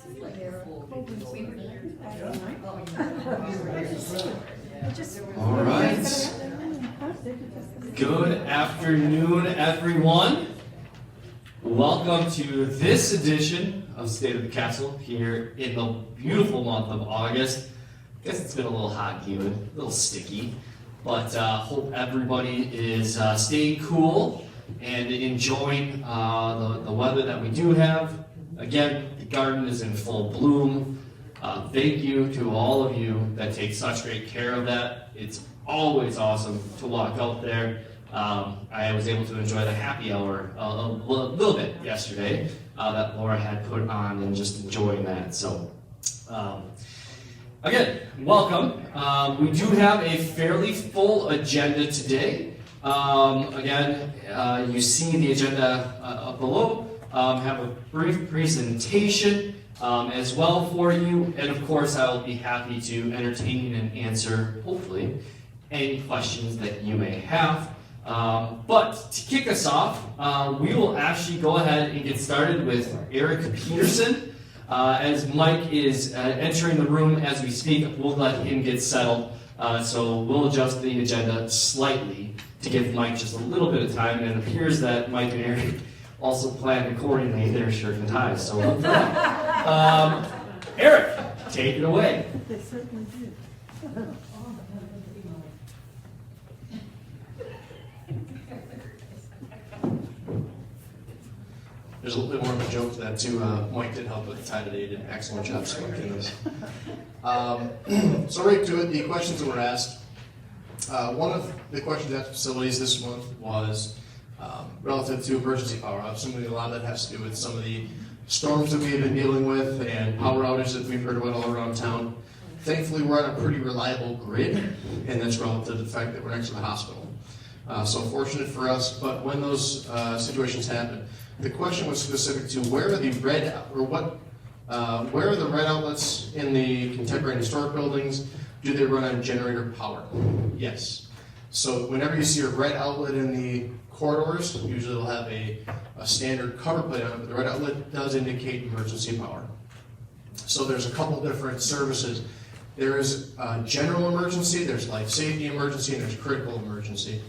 All right. Good afternoon, everyone. Welcome to this edition of State of the Castle here in the beautiful month of August. I guess it's been a little hot, humid, a little sticky, but hope everybody is staying cool and enjoying the weather that we do have. Again, the garden is in full bloom. Thank you to all of you that take such great care of that. It's always awesome to walk out there. I was able to enjoy the happy hour a little bit yesterday that Laura had put on and just enjoying that. So, again, welcome. We do have a fairly full agenda today. Again, you see the agenda up below. Have a brief presentation as well for you, and of course I will be happy to entertain and answer, hopefully, any questions that you may have. But to kick us off, we will actually go ahead and get started with Eric Peterson. As Mike is entering the room as we speak, we'll let him get settled. So we'll adjust the agenda slightly to give Mike just a little bit of time, and it appears that Mike and Eric also planned accordingly their shirt and ties. So Eric, take it away. They certainly did. There's a little bit more of a joke to that too. Mike did help with the tie today. He did an excellent job selecting those. So right to it, the questions that were asked. One of the questions at facilities this month was relative to emergency power. Obviously, a lot of that has to do with some of the storms that we've been dealing with and power outages that we've heard about all around town. Thankfully, we're on a pretty reliable grid, and that's relative to the fact that we're next to the hospital. So fortunate for us, but when those situations happen, the question was specific to where are the red outlets in the contemporary historic buildings? Do they run on generator power? Yes. So whenever you see a red outlet in the corridors, usually it'll have a standard cover plate on it, but the red outlet does indicate emergency power. So there's a couple different services. There is general emergency, there's life safety emergency, and there's critical emergency.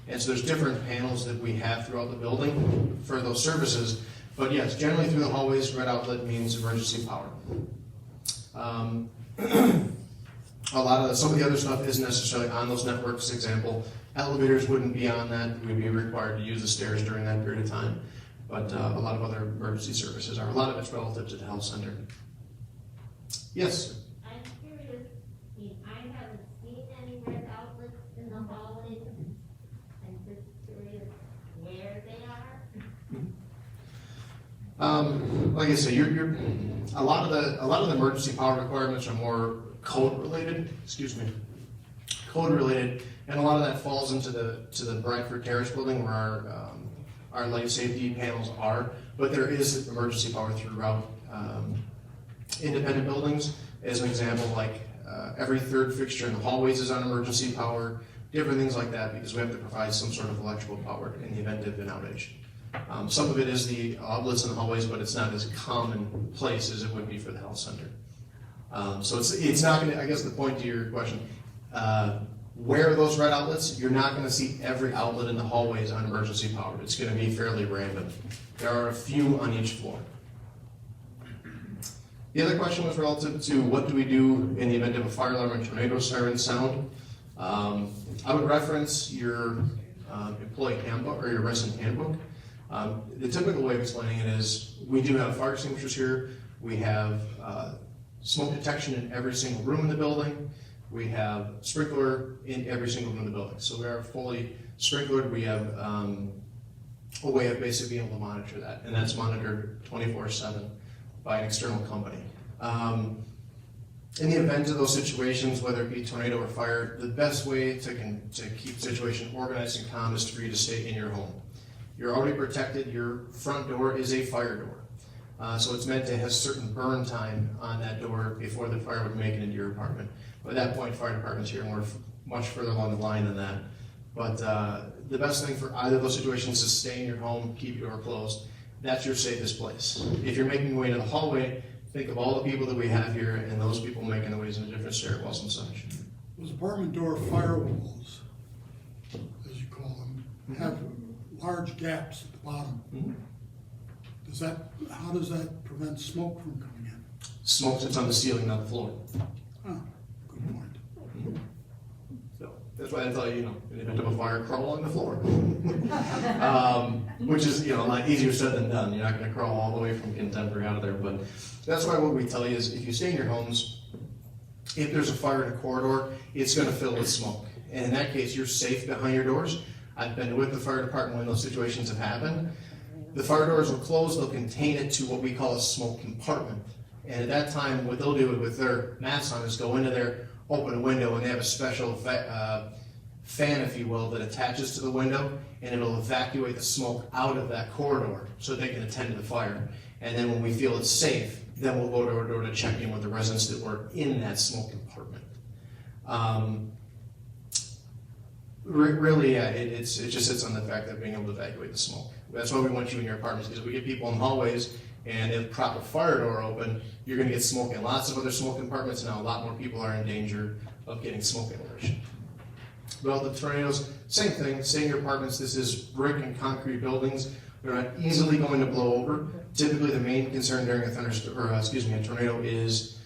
And so there's different panels that we have throughout the building for those services. But yes, generally through the hallways, red outlet means emergency power. Some of the other stuff isn't necessarily on those networks. Example, elevators wouldn't be on that. We'd be required to use the stairs during that period of time. But a lot of other emergency services are. A lot of it's relative to the health center. Yes? I'm curious, I haven't seen any red outlets in the hallways. I'm just curious where they are. Like I say, a lot of the emergency power requirements are more code related. Code related, and a lot of that falls into the Bradford Terrace building where our life safety panels are. But there is emergency power throughout independent buildings. As an example, like every third fixture in the hallways is on emergency power. Different things like that because we have to provide some sort of electrical power in the event of an outage. Some of it is the outlets in the hallways, but it's not as commonplace as it would be for the health center. So it's not going to, I guess the point to your question, where are those red outlets? You're not going to see every outlet in the hallways on emergency power. It's going to be fairly random. There are a few on each floor. The other question was relative to what do we do in the event of a fire alarm and tornado siren sound. I would reference your employee handbook or your resident handbook. The typical way of explaining it is we do have fire extinguishers here. We have smoke detection in every single room in the building. We have sprinkler in every single room in the building. So we are fully sprinklered. We have a way of basically being able to monitor that, and that's monitored 24/7 by an external company. In the event of those situations, whether it be tornado or fire, the best way to keep the situation organized and calm is for you to stay in your home. You're already protected. Your front door is a fire door. So it's meant to have certain burn time on that door before the fire would make it into your apartment. By that point, fire departments here are much further along the line than that. But the best thing for either of those situations is stay in your home, keep your door closed. That's your safest place. If you're making your way to the hallway, think of all the people that we have here and those people making their ways into different stairwells and such. Those apartment door firewalls, as you call them, have large gaps at the bottom. Mhm. How does that prevent smoke from coming in? Smoke sits on the ceiling, not the floor. Oh, good point. So that's why I tell you, in the event of a fire, crawl along the floor. Which is, a lot easier said than done. You're not going to crawl all the way from Contemporary out of there. But that's why what we tell you is if you stay in your homes, if there's a fire in a corridor, it's going to fill with smoke. And in that case, you're safe behind your doors. I've been with the fire department when those situations have happened. The fire doors will close, they'll contain it to what we call a smoke compartment. And at that time, what they'll do with their masks on is go into there, open a window, and they have a special fan, if you will, that attaches to the window, and it'll evacuate the smoke out of that corridor so they can attend to the fire. And then when we feel it's safe, then we'll go door to door to check in with the residents that were in that smoke compartment. Really, it just sits on the fact that being able to evacuate the smoke. That's why we want you in your apartments, because if we get people in hallways and if prop a fire door open, you're going to get smoke in lots of other smoke compartments. Now a lot more people are in danger of getting smoke inhalation. Well, the tornadoes, same thing. Stay in your apartments. This is brick and concrete buildings. They're not easily going to blow over. Typically, the main concern during a tornado is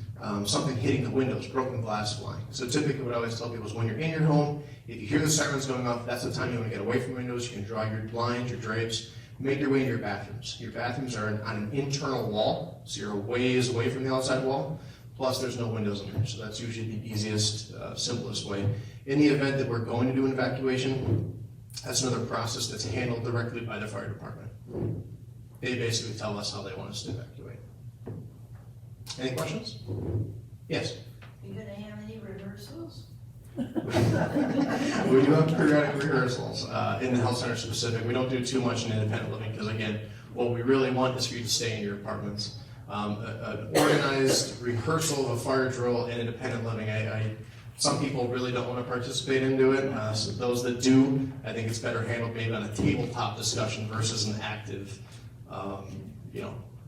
something hitting the windows, broken glass flying. So typically, what I always tell people is when you're in your home, if you hear the sirens going off, that's the time you want to get away from windows. You can draw your blinds, your drapes, make your way into your bathrooms. Your bathrooms are on an internal wall, so you're a ways away from the outside wall. Plus, there's no windows in there, so that's usually the easiest, simplest way. In the event that we're going to do an evacuation, that's another process that's handled directly by the fire department. They basically tell us how they want us to evacuate. Any questions? Yes? Are you gonna have any rehearsals? We do have periodic rehearsals in the health center specific. We don't do too much in independent living because, again, what we really want is for you to stay in your apartments. An organized rehearsal of a fire drill in independent living, some people really don't want to participate into it. So those that do, I think it's better handled maybe on a tabletop discussion versus an active,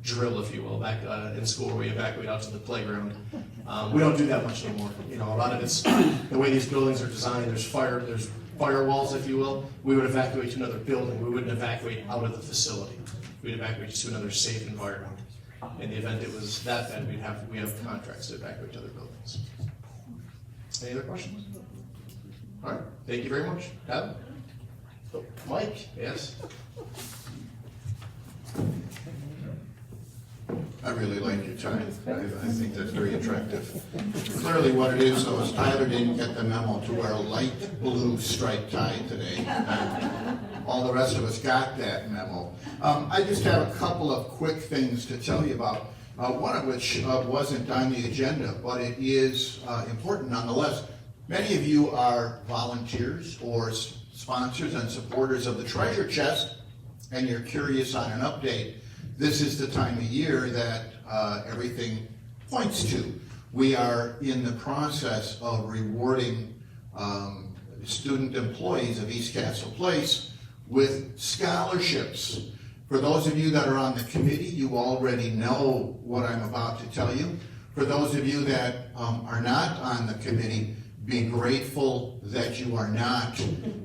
drill, if you will, back in school where we evacuate out to the playground. We don't do that much anymore. A lot of it's the way these buildings are designed. There's firewalls, if you will. We would evacuate to another building. We wouldn't evacuate out of the facility. We'd evacuate to another safe environment. In the event it was that bad, we have contracts to evacuate to other buildings. Any other questions? All right, thank you very much. Deb? Mike? Yes? I really like your tie. I think that's very attractive. Clearly what it is, though, is Tyler didn't get the memo to wear a light blue striped tie today. All the rest of us got that memo. I just have a couple of quick things to tell you about, one of which wasn't on the agenda, but it is important nonetheless. Many of you are volunteers or sponsors and supporters of the Treasure Chest, and you're curious on an update. This is the time of year that everything points to. We are in the process of rewarding student employees of East Castle Place with scholarships. For those of you that are on the committee, you already know what I'm about to tell you. For those of you that are not on the committee, be grateful that you are not.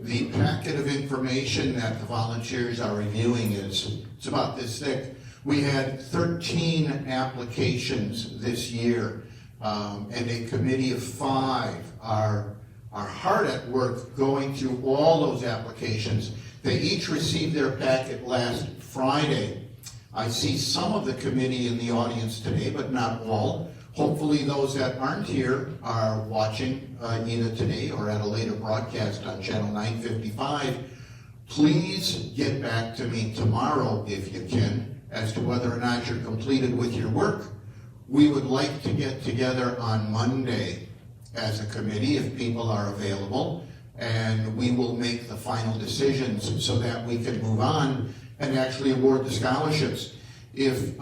The packet of information that the volunteers are reviewing it's about this thick. We had 13 applications this year, and a committee of 5 are hard at work going through all those applications. They each received their packet last Friday. I see some of the committee in the audience today, but not all. Hopefully those that aren't here are watching either today or at a later broadcast on Channel 955. Please get back to me tomorrow, if you can, as to whether or not you're completed with your work. We would like to get together on Monday as a committee if people are available, and we will make the final decisions so that we can move on and actually award the scholarships. If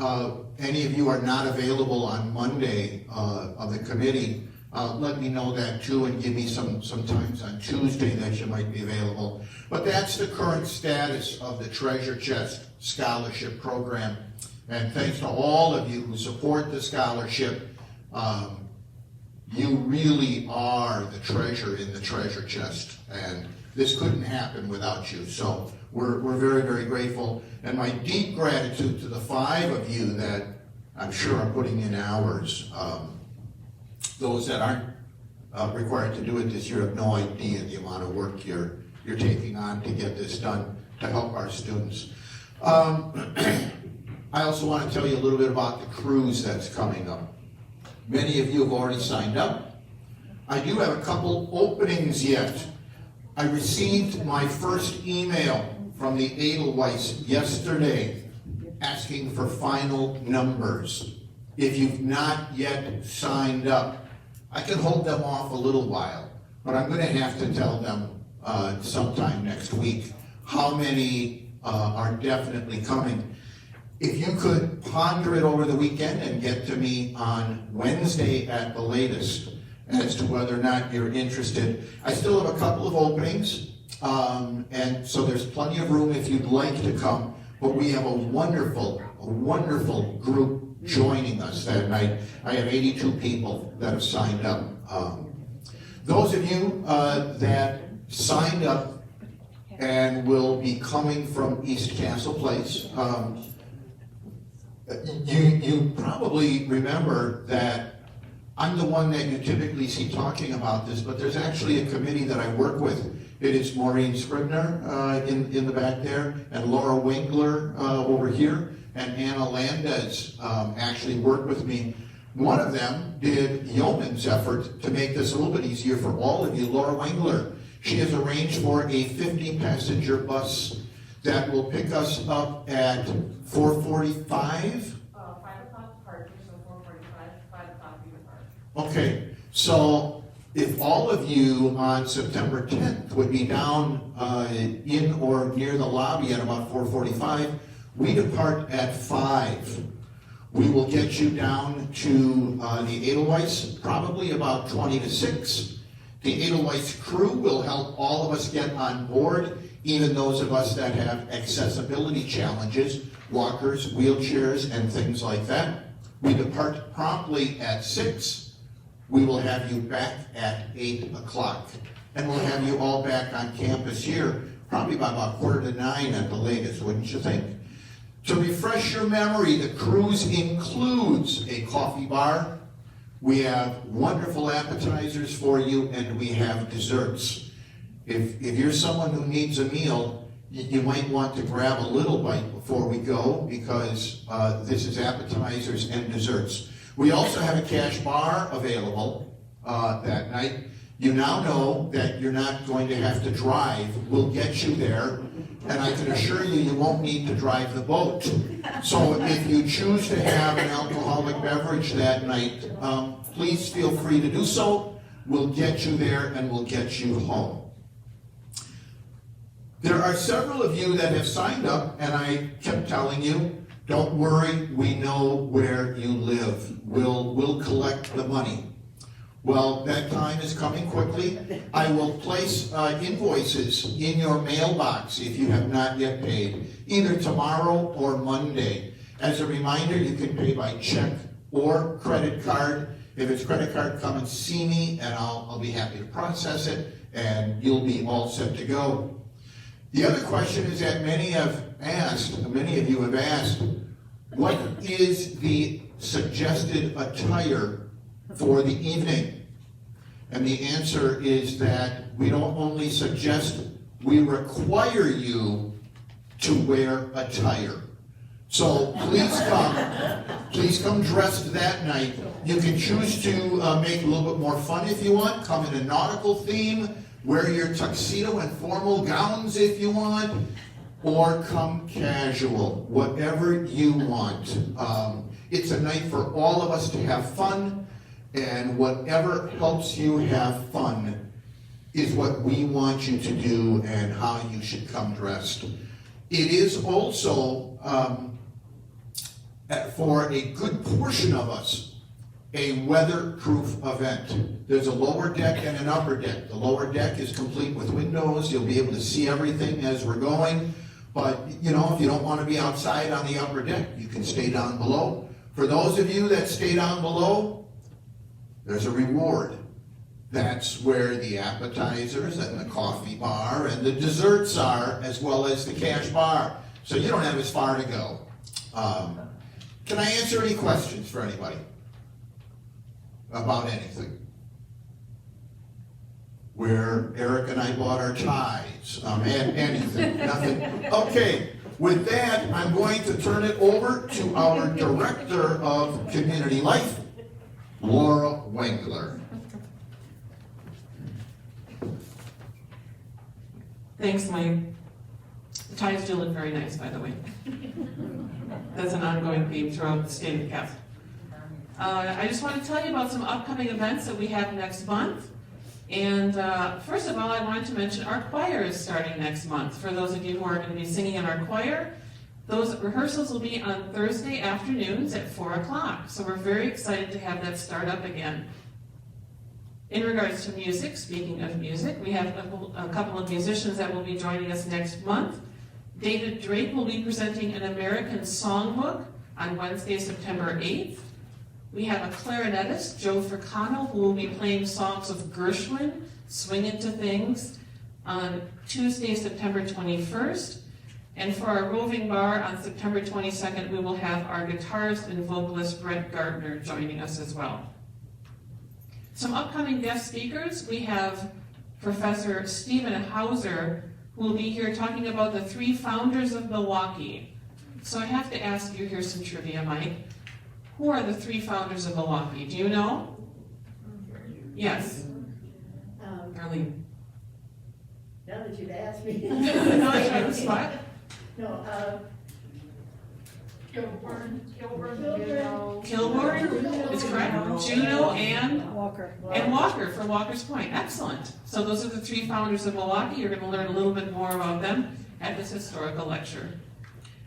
any of you are not available on Monday of the committee, let me know that too and give me some times on Tuesday that you might be available. But that's the current status of the Treasure Chest Scholarship Program. And thanks to all of you who support the scholarship. You really are the treasure in the treasure chest, and this couldn't happen without you. So we're very, very grateful. And my deep gratitude to the 5 of you that I'm sure are putting in hours. Those that aren't required to do it this year have no idea the amount of work you're taking on to get this done to help our students. I also want to tell you a little bit about the cruise that's coming up. Many of you have already signed up. I do have a couple openings yet. I received my first email from the Edelweiss yesterday asking for final numbers. If you've not yet signed up, I can hold them off a little while, but I'm going to have to tell them sometime next week how many are definitely coming. If you could ponder it over the weekend and get to me on Wednesday at the latest as to whether or not you're interested. I still have a couple of openings, and so there's plenty of room if you'd like to come, but we have a wonderful group joining us that night. I have 82 people that have signed up. Those of you that signed up and will be coming from East Castle Place, you probably remember that I'm the one that you typically see talking about this, but there's actually a committee that I work with. It is Maureen Scribner in the back there, and Laura Winkler over here, and Anna Landez actually work with me. One of them did yeoman's effort to make this a little bit easier for all of you. Laura Winkler, she has arranged for a 50-passenger bus that will pick us up at 4:45. 5 o'clock departure, so 4:45, 5 o'clock we depart. Okay, so if all of you on September 10th would be down in or near the lobby at about 4:45, we depart at 5. We will get you down to the Edelweiss, probably about 20 to 6. The Edelweiss crew will help all of us get on board, even those of us that have accessibility challenges, walkers, wheelchairs, and things like that. We depart promptly at 6. We will have you back at 8 o'clock. And we'll have you all back on campus here, probably by about 8:45 at the latest, wouldn't you think? To refresh your memory, the cruise includes a coffee bar. We have wonderful appetizers for you, and we have desserts. If you're someone who needs a meal, you might want to grab a little bite before we go, because this is appetizers and desserts. We also have a cash bar available that night. You now know that you're not going to have to drive. We'll get you there, and I can assure you, you won't need to drive the boat. So if you choose to have an alcoholic beverage that night, please feel free to do so. We'll get you there, and we'll get you home. There are several of you that have signed up, and I kept telling you, don't worry, we know where you live. We'll collect the money. Well, that time is coming quickly. I will place invoices in your mailbox if you have not yet paid, either tomorrow or Monday. As a reminder, you can pay by check or credit card. If it's credit card, come and see me, and I'll be happy to process it, and you'll be all set to go. The other question is that many of you have asked, what is the suggested attire for the evening? And the answer is that we don't only suggest, we require you to wear attire. So please come dressed that night. You can choose to make it a little bit more fun if you want, come in a nautical theme, wear your tuxedo and formal gowns if you want, or come casual, whatever you want. It's a night for all of us to have fun, and whatever helps you have fun is what we want you to do and how you should come dressed. It is also, for a good portion of us, a weatherproof event. There's a lower deck and an upper deck. The lower deck is complete with windows. You'll be able to see everything as we're going. But, you know, if you don't want to be outside on the upper deck, you can stay down below. For those of you that stay down below, there's a reward. That's where the appetizers and the coffee bar and the desserts are, as well as the cash bar. So you don't have as far to go. Can I answer any questions for anybody about anything? Where Eric and I bought our ties, and anything, nothing. Okay, with that, I'm going to turn it over to our Director of Community Life, Laura Wengler. Thanks, Mike. The ties do look very nice, by the way. That's an ongoing theme throughout the state of Cass. I just want to tell you about some upcoming events that we have next month. And first of all, I wanted to mention our choir is starting next month. For those of you who are going to be singing in our choir, those rehearsals will be on Thursday afternoons at 4 o'clock. So we're very excited to have that start up again. In regards to music, speaking of music, we have a couple of musicians that will be joining us next month. David Drake will be presenting an American songbook on Wednesday, September 8th. We have a clarinetist, Joe Fricano, who will be playing songs of Gershwin, Swing Into Things, on Tuesday, September 21st. And for our roving bar on September 22nd, we will have our guitarist and vocalist Brett Gardner joining us as well. Some upcoming guest speakers, we have Professor Stephen Hauser, who will be here talking about the 3 founders of Milwaukee. So I have to ask you here some trivia, Mike. Who are the 3 founders of Milwaukee? Do you know? Yes. Darlene. Now that you've asked me. No, it's on the spot. No, Kilburn, Kilburn is correct. Juneau and Walker. Walker for Walker's Point. Excellent. So those are the 3 founders of Milwaukee. You're going to learn a little bit more about them at this historical lecture.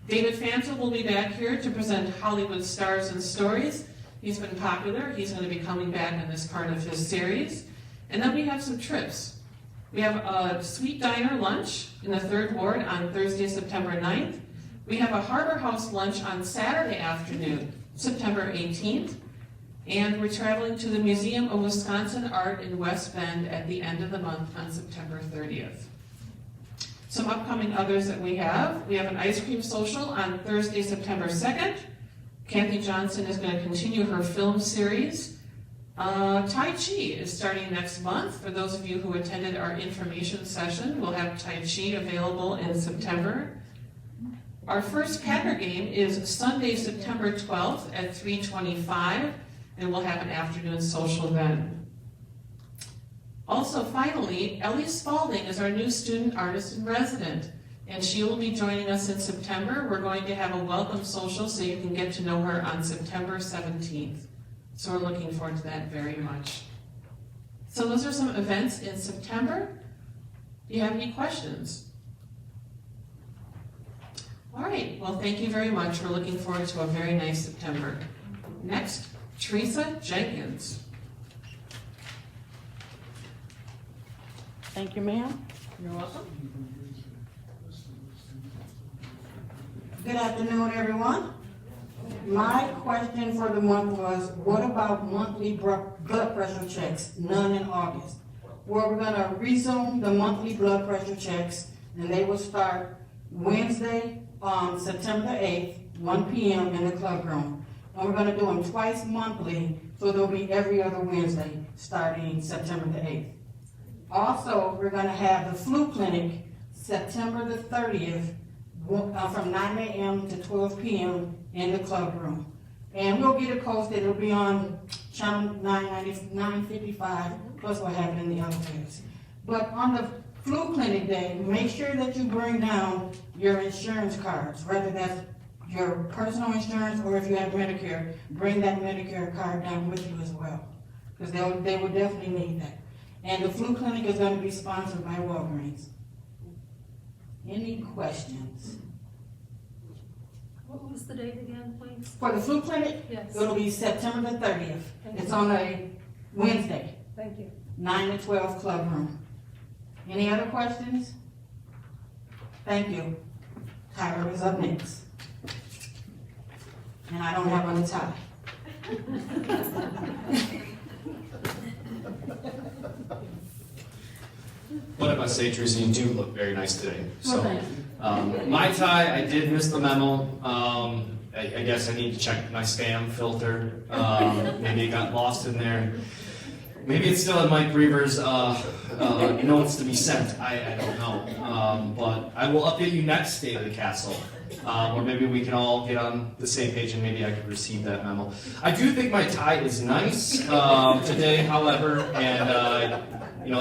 David Fanta will be back here to present Hollywood Stars and Stories. He's been popular. He's going to be coming back in this part of his series. And then we have some trips. We have a sweet diner lunch in the 3rd Ward on Thursday, September 9th. We have a Harbor House lunch on Saturday afternoon, September 18th. And we're traveling to the Museum of Wisconsin Art in West Bend at the end of the month on September 30th. Some upcoming others that we have an ice cream social on Thursday, September 2nd. Kathy Johnson is going to continue her film series. Tai Chi is starting next month. For those of you who attended our information session, we'll have Tai Chi available in September. Our first Packer game is Sunday, September 12th at 3:25, and we'll have an afternoon social then. Also, finally, Ellie Spalding is our new student artist in resident, and she will be joining us in September. We're going to have a welcome social so you can get to know her on September 17th. So we're looking forward to that very much. So those are some events in September. Do you have any questions? All right, well, thank you very much. We're looking forward to a very nice September. Next, Teresa Jenkins. Thank you, ma'am. You're welcome. Good afternoon, everyone. My question for the month was, what about monthly blood pressure checks? None in August. Well, we're gonna resume the monthly blood pressure checks, and they will start Wednesday, September 8th, 1 p.m. in the club room. And we're gonna do them twice monthly, so they'll be every other Wednesday, starting September the 8th. Also, we're gonna have the flu clinic September the 30th, from 9 a.m. to 12 p.m. in the club room. And we'll get it posted. It'll be on channel 955, plus what happened in the other days. But on the flu clinic day, make sure that you bring down your insurance cards, whether that's your personal insurance or if you have Medicare, bring that Medicare card down with you as well, because they will definitely need that. And the flu clinic is going to be sponsored by Walgreens. Any questions? What was the date again, please? For the flu clinic, Yes. it'll be September the 30th. Thank It's you. on a Wednesday, Thank you. 9 to 12 club room. Any other questions? Thank you. Tyler is up next. And I don't have on a tie. What if I say, Teresa, you do look very nice today. Well, thank you. My tie, I did miss the memo. I guess I need to check my spam filter. Maybe it got lost in there. Maybe it's still in Mike Reaver's notes to be sent. I don't know. But I will update you next State of the Castle. Or maybe we can all get on the same page and maybe I could receive that memo. I do think my tie is nice today, however, and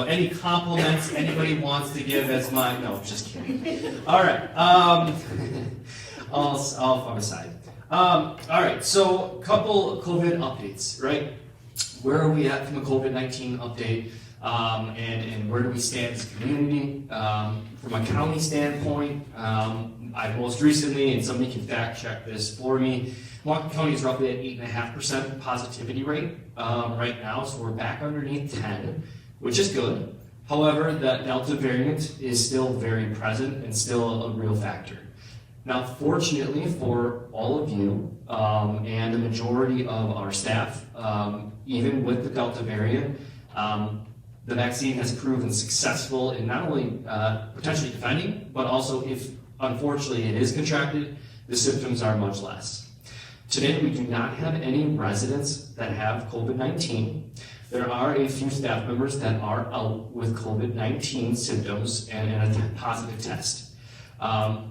any compliments anybody wants to give as my, no, just kidding. All right, all fun aside. All right, so a couple COVID updates, right? Where are we at from a COVID-19 update? And where do we stand as a community? From a county standpoint, I most recently, and somebody can fact check this for me, Whatcom County is roughly at 8.5% positivity rate right now, so we're back underneath 10, which is good. However, that Delta variant is still very present and still a real factor. Now, fortunately for all of you and the majority of our staff, even with the Delta variant, the vaccine has proven successful in not only potentially defending, but also if unfortunately it is contracted, the symptoms are much less. Today, we do not have any residents that have COVID-19. There are a few staff members that are out with COVID-19 symptoms and a positive test.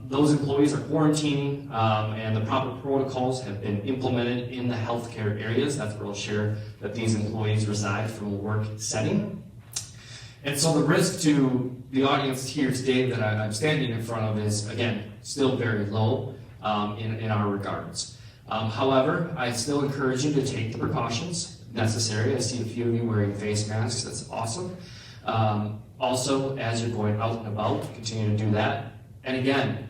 Those employees are quarantining and the proper protocols have been implemented in the healthcare areas. That's where I'll share that these employees reside from a work setting. And so the risk to the audience here today that I'm standing in front of is, again, still very low in our regards. However, I still encourage you to take the precautions necessary. I see a few of you wearing face masks. That's awesome. Also, as you're going out and about, continue to do that. And again,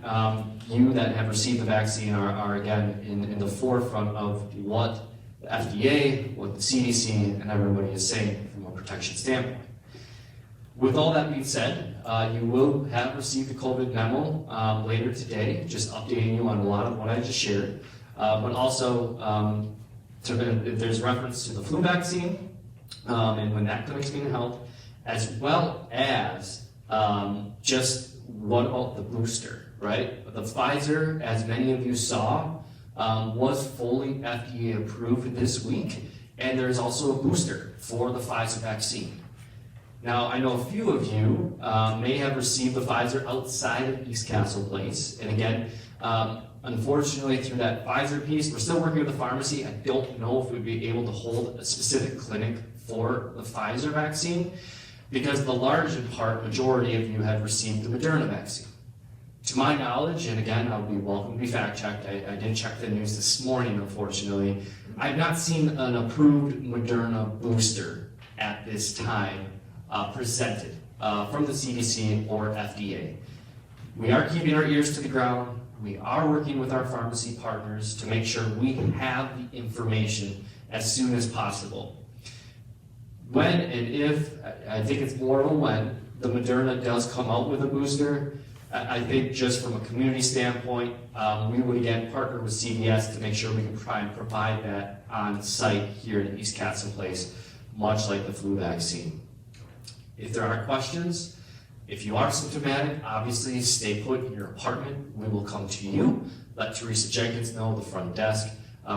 you that have received the vaccine are again, in the forefront of what the FDA, what the CDC, and everybody is saying from a protection standpoint. With all that being said, you will have received a COVID memo later today, just updating you on a lot of what I just shared. But also, there's reference to the flu vaccine and when that clinic's being held, as well as just what about the booster, right? The Pfizer, as many of you saw, was fully FDA approved this week, and there's also a booster for the Pfizer vaccine. Now, I know a few of you may have received the Pfizer outside of East Castle Place, and again, unfortunately, through that Pfizer piece, we're still working with the pharmacy. I don't know if we'd be able to hold a specific clinic for the Pfizer vaccine, because the large in part majority of you have received the Moderna vaccine. To my knowledge, and again, I'll be welcome to be fact-checked, I did check the news this morning, unfortunately, I've not seen an approved Moderna booster at this time presented from the CDC or FDA. We are keeping our ears to the ground. We are working with our pharmacy partners to make sure we have the information as soon as possible. When and if, I think it's more of a when, the Moderna does come out with a booster, I think just from a community standpoint, we would again partner with CVS to make sure we can try and provide that on site here in East Castle Place, much like the flu vaccine. If there are questions, if you are symptomatic, obviously stay put in your apartment. We will come to you. Let Teresa Jenkins know, the front desk,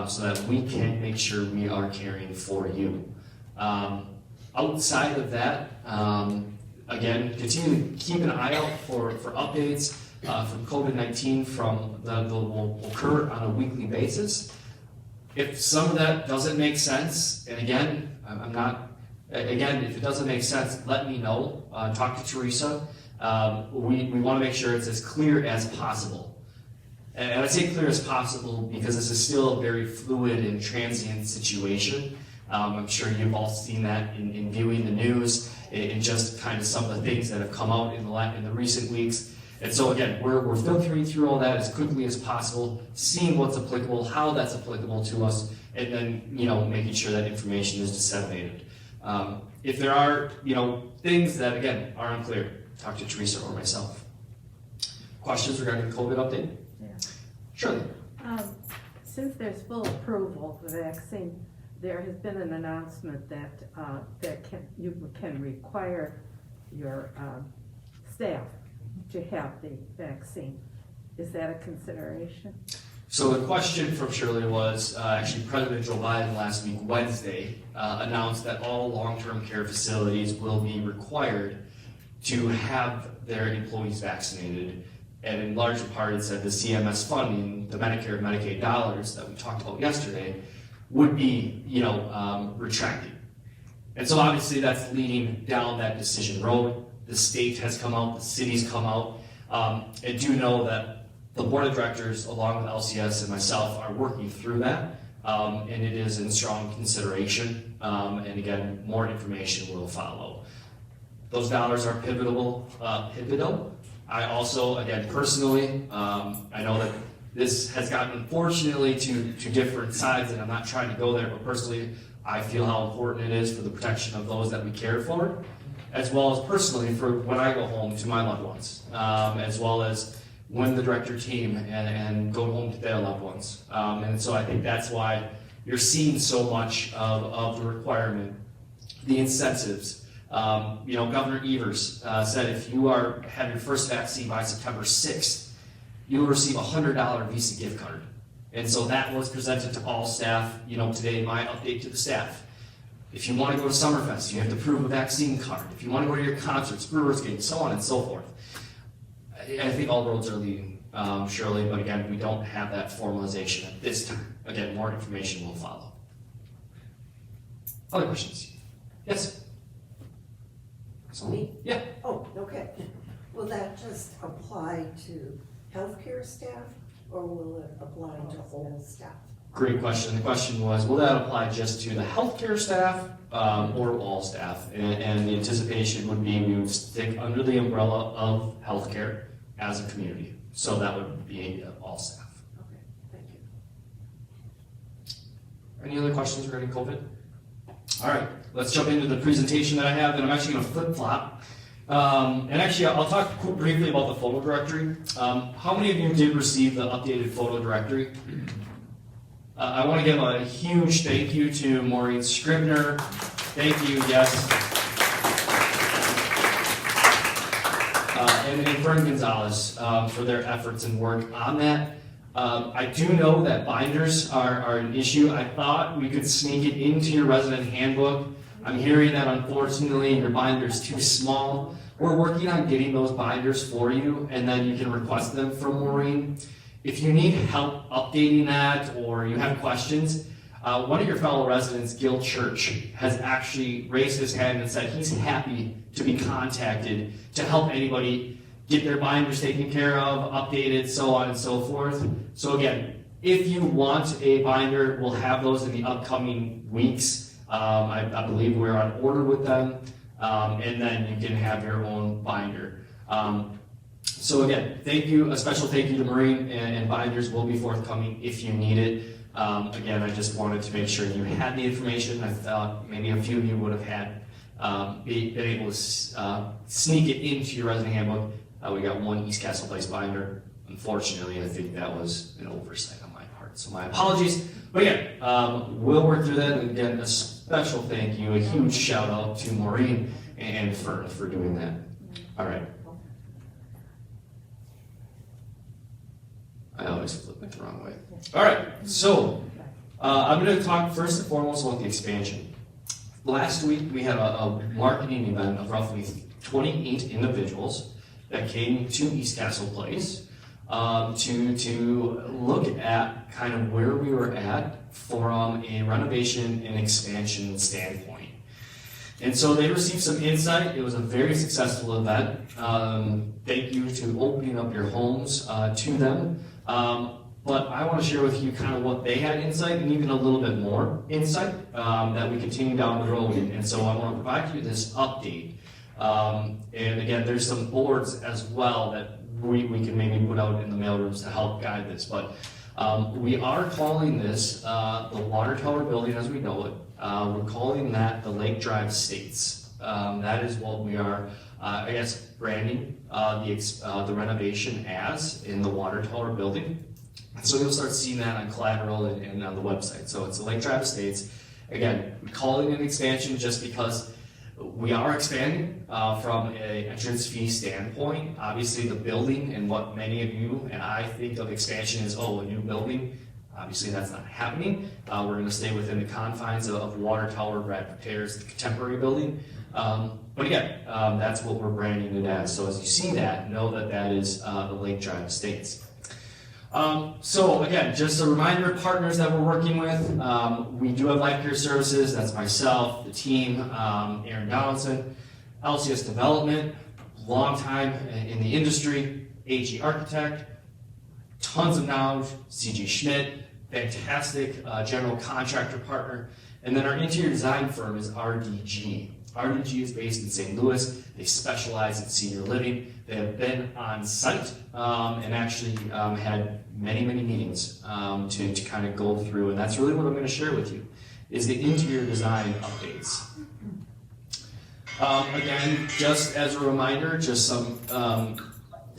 so that we can make sure we are caring for you. Outside of that, again, continue to keep an eye out for updates from COVID-19 that will occur on a weekly basis. If some of that doesn't make sense, and again, if it doesn't make sense, let me know. Talk to Teresa. We want to make sure it's as clear as possible. And I say clear as possible because this is still a very fluid and transient situation. I'm sure you've all seen that in viewing the news and just kind of some of the things that have come out in the recent weeks. And so again, we're filtering through all that as quickly as possible, seeing what's applicable, how that's applicable to us, and then making sure that information is disseminated. If there are things that again are unclear, talk to Teresa or myself. Questions regarding the COVID update? Shirley? Since there's full approval of the vaccine, there has been an announcement that you can require your staff to have the vaccine. Is that a consideration? So the question from Shirley was, actually President Joe Biden last week, Wednesday, announced that all long-term care facilities will be required to have their employees vaccinated. And in large part, it said the CMS funding, the Medicare and Medicaid dollars that we talked about yesterday, would be, retracted. And so obviously that's leading down that decision road. The state has come out, the city's come out, and do know that the board of directors, along with LCS and myself, are working through that, and it is in strong consideration. And again, more information will follow. Those dollars are pivotal. I also, again, personally, I know that this has gotten, unfortunately, to different sides, and I'm not trying to go there, but personally, I feel how important it is for the protection of those that we care for, as well as personally for when I go home to my loved ones, as well as when the director team and go home to their loved ones. And so I think that's why you're seeing so much of the requirement, the incentives. Governor Evers said if you have your first vaccine by September 6th, you'll receive a $100 Visa gift card. And so that was presented to all staff, today, my update to the staff. If you want to go to Summerfest, you have to prove a vaccine card. If you want to go to your concerts, Brewers games, so on and so forth. I think all roads are leading, Shirley, but again, we don't have that formalization at this time. Again, more information will follow. Other questions? Yes? Me? Yeah. Oh, okay. Will that just apply to healthcare staff, or will it apply to all staff? Great question. The question was, will that apply just to the healthcare staff or all staff? And the anticipation would be we would stick under the umbrella of healthcare as a community. So that would be all staff. Okay, thank you. Any other questions regarding COVID? All right, let's jump into the presentation that I have, and I'm actually going to flip-flop. And actually, I'll talk briefly about the photo directory. How many of you did receive the updated photo directory? I want to give a huge thank you to Maureen Scribner. Thank you, yes. And Vern Gonzalez for their efforts and work on that. I do know that binders are an issue. I thought we could sneak it into your resident handbook. I'm hearing that unfortunately your binder is too small. We're working on getting those binders for you, and then you can request them from Maureen. If you need help updating that or you have questions, one of your fellow residents, Gil Church, has actually raised his hand and said he's happy to be contacted to help anybody get their binders taken care of, updated, so on and so forth. So again, if you want a binder, we'll have those in the upcoming weeks. I believe we're on order with them, and then you can have your own binder. So again, thank you, a special thank you to Maureen, and binders will be forthcoming if you need it. Again, I just wanted to make sure you had the information. I thought maybe a few of you would have had been able to sneak it into your resident handbook. We got one East Castle Place binder. Unfortunately, I think that was an oversight on my part, so my apologies. But again, we'll work through that. And again, a special thank you, a huge shout out to Maureen and Fern for doing that. All right. I always flip it the wrong way. All right, so I'm going to talk first and foremost about the expansion. Last week we had a marketing event of roughly 28 individuals that came to East Castle Place to look at kind of where we were at from a renovation and expansion standpoint. And so they received some insight. It was a very successful event. Thank you to opening up your homes to them. But I want to share with you kind of what they had insight and even a little bit more insight that we continue down the road. And so I want to provide you this update. And again, there's some boards as well that we can maybe put out in the mailrooms to help guide this. But we are calling this the Water Tower Building as we know it. We're calling that the Lake Drive Estates. That is what we are, branding the renovation as in the water tower building. So you'll start seeing that on collateral and on the website. So it's the Lake Drive Estates. Again, we call it an expansion just because we are expanding from an entrance fee standpoint. Obviously, the building and what many of you and I think of expansion is, oh, a new building. Obviously, that's not happening. We're going to stay within the confines of Water Tower, Bradford Terrace, the contemporary building. But again, that's what we're branding it as. So as you see that, know that that is the Lake Drive Estates. So again, just a reminder of partners that we're working with. We do have Life Care Services. That's myself, the team, Aaron Donaldson, LCS Development, long time in the industry, AG Architect, tons of knowledge, CG Schmidt, fantastic general contractor partner. And then our interior design firm is RDG. RDG is based in St. Louis. They specialize in senior living. They have been on site and actually had many, many meetings to kind of go through. And that's really what I'm going to share with you, is the interior design updates. Again, just as a reminder, just some,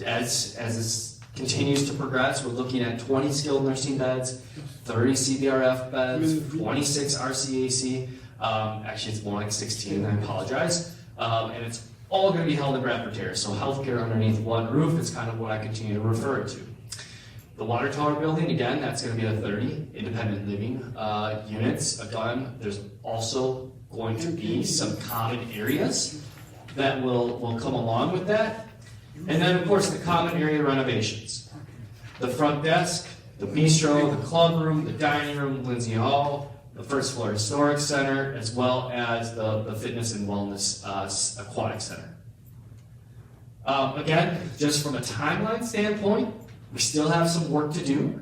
as this continues to progress, we're looking at 20 skilled nursing beds, 30 CBRF beds, 26 RCAC. Actually, it's more like 16, I apologize. And it's all going to be held in Bradford Terrace. So healthcare underneath one roof is kind of what I continue to refer it to. The Water Tower building, again, that's going to be the 30 independent living units. Again, there's also going to be some common areas that will come along with that. And then, of course, the common area renovations. The front desk, the bistro, the club room, the dining room, Lindsay Hall, the first floor historic center, as well as the fitness and wellness aquatic center. Again, just from a timeline standpoint, we still have some work to do.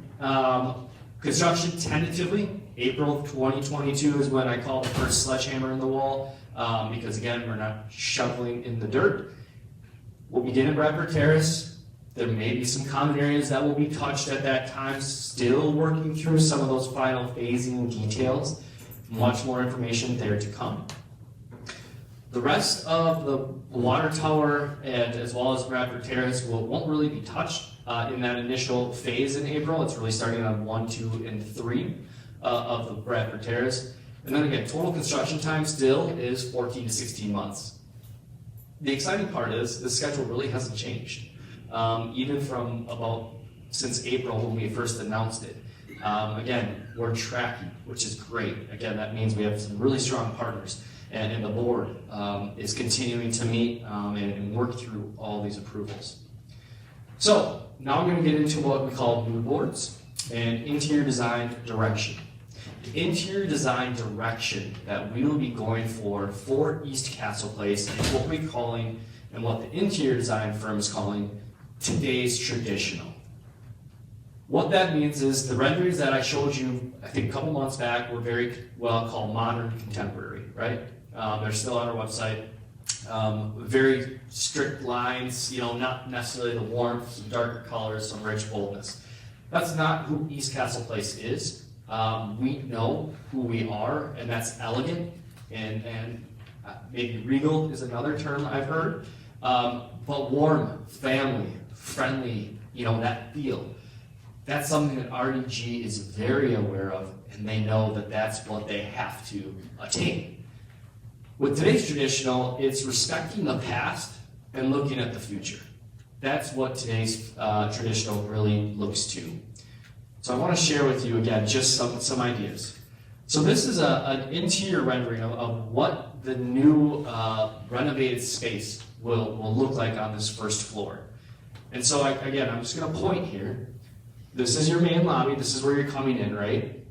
Construction tentatively, April 2022 is when I call the first sledgehammer in the wall, because again, we're not shoveling in the dirt. We'll begin in Bradford Terrace. There may be some common areas that will be touched at that time, still working through some of those final phasing details. Much more information there to come. The rest of the water tower, and as well as Bradford Terrace, won't really be touched in that initial phase in April. It's really starting on 1, 2, and 3 of the Bradford Terrace. And then again, total construction time still is 14 to 16 months. The exciting part is the schedule really hasn't changed. Even from since April when we first announced it. Again, we're tracking, which is great. Again, that means we have some really strong partners, and the board is continuing to meet and work through all these approvals. So now I'm going to get into what we call mood boards and interior design direction. The interior design direction that we will be going for East Castle Place is what we're calling, and what the interior design firm is calling, today's traditional. What that means is the renderings that I showed you, I think a couple months back, were very well called modern contemporary, right? They're still on our website. Very strict lines, not necessarily the warmth, some darker colors, some rich boldness. That's not who East Castle Place is. We know who we are, and that's elegant, and maybe regal is another term I've heard. But warm, family, friendly, that feel. That's something that RDG is very aware of, and they know that that's what they have to attain. With today's traditional, it's respecting the past and looking at the future. That's what today's traditional really looks to. So I want to share with you again just some ideas. So this is an interior rendering of what the new renovated space will look like on this first floor. And so again, I'm just going to point here. This is your main lobby. This is where you're coming in, right?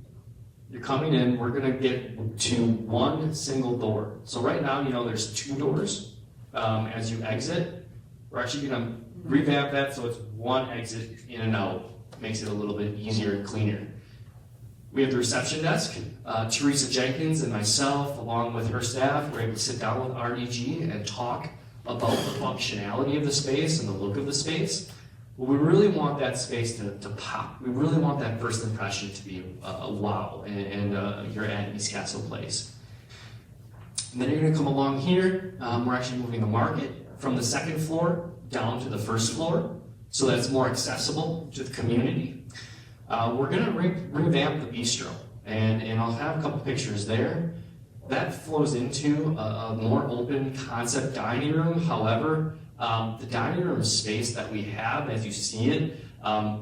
You're coming in. We're going to get to one single door. So right now, there's 2 doors as you exit. We're actually going to revamp that so it's one exit in and out. Makes it a little bit easier and cleaner. We have the reception desk. Teresa Jenkins and myself, along with her staff, were able to sit down with RDG and talk about the functionality of the space and the look of the space. Well, we really want that space to pop. We really want that first impression to be a wow, and you're at East Castle Place. And then you're going to come along here. We're actually moving the market from the second floor down to the first floor so that it's more accessible to the community. We're gonna revamp the bistro, and I'll have a couple pictures there. That flows into a more open concept dining room. However, the dining room space that we have, as you see it,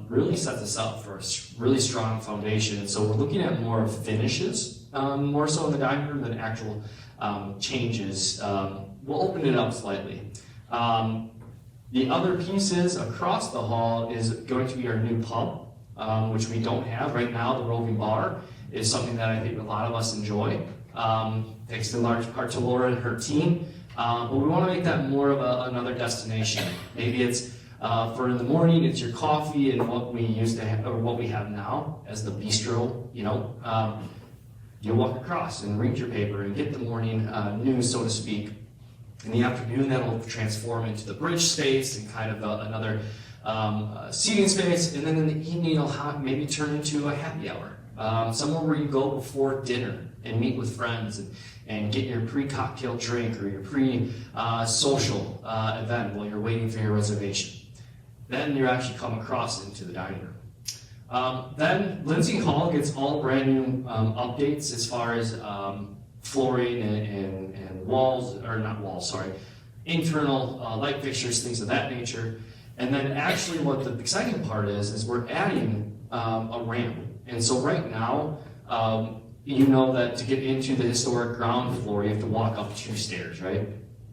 really sets us up for a really strong foundation. And so we're looking at more of finishes, more so in the dining room than actual changes. We'll open it up slightly. The other pieces across the hall is going to be our new pub, which we don't have right now. The roving bar is something that I think a lot of us enjoy, thanks in large part to Laura and her team. But we want to make that more of another destination. Maybe it's for in the morning, it's your coffee and what we used to have, or what we have now as the bistro. You know, you walk across and read your paper and get the morning news, so to speak. In the afternoon, that'll transform into the bridge space and kind of another seating space. And then in the evening, it'll maybe turn into a happy hour, somewhere where you go before dinner and meet with friends and get your pre-cocktail drink or your pre-social event while you're waiting for your reservation. Then you actually come across into the dining room. Then Lindsay Hall gets all brand new updates as far as flooring and walls, or not walls, sorry, internal light fixtures, things of that nature. And then actually what the exciting part is we're adding a ramp. And so right now, you know that to get into the historic ground floor, you have to walk up 2 stairs, right?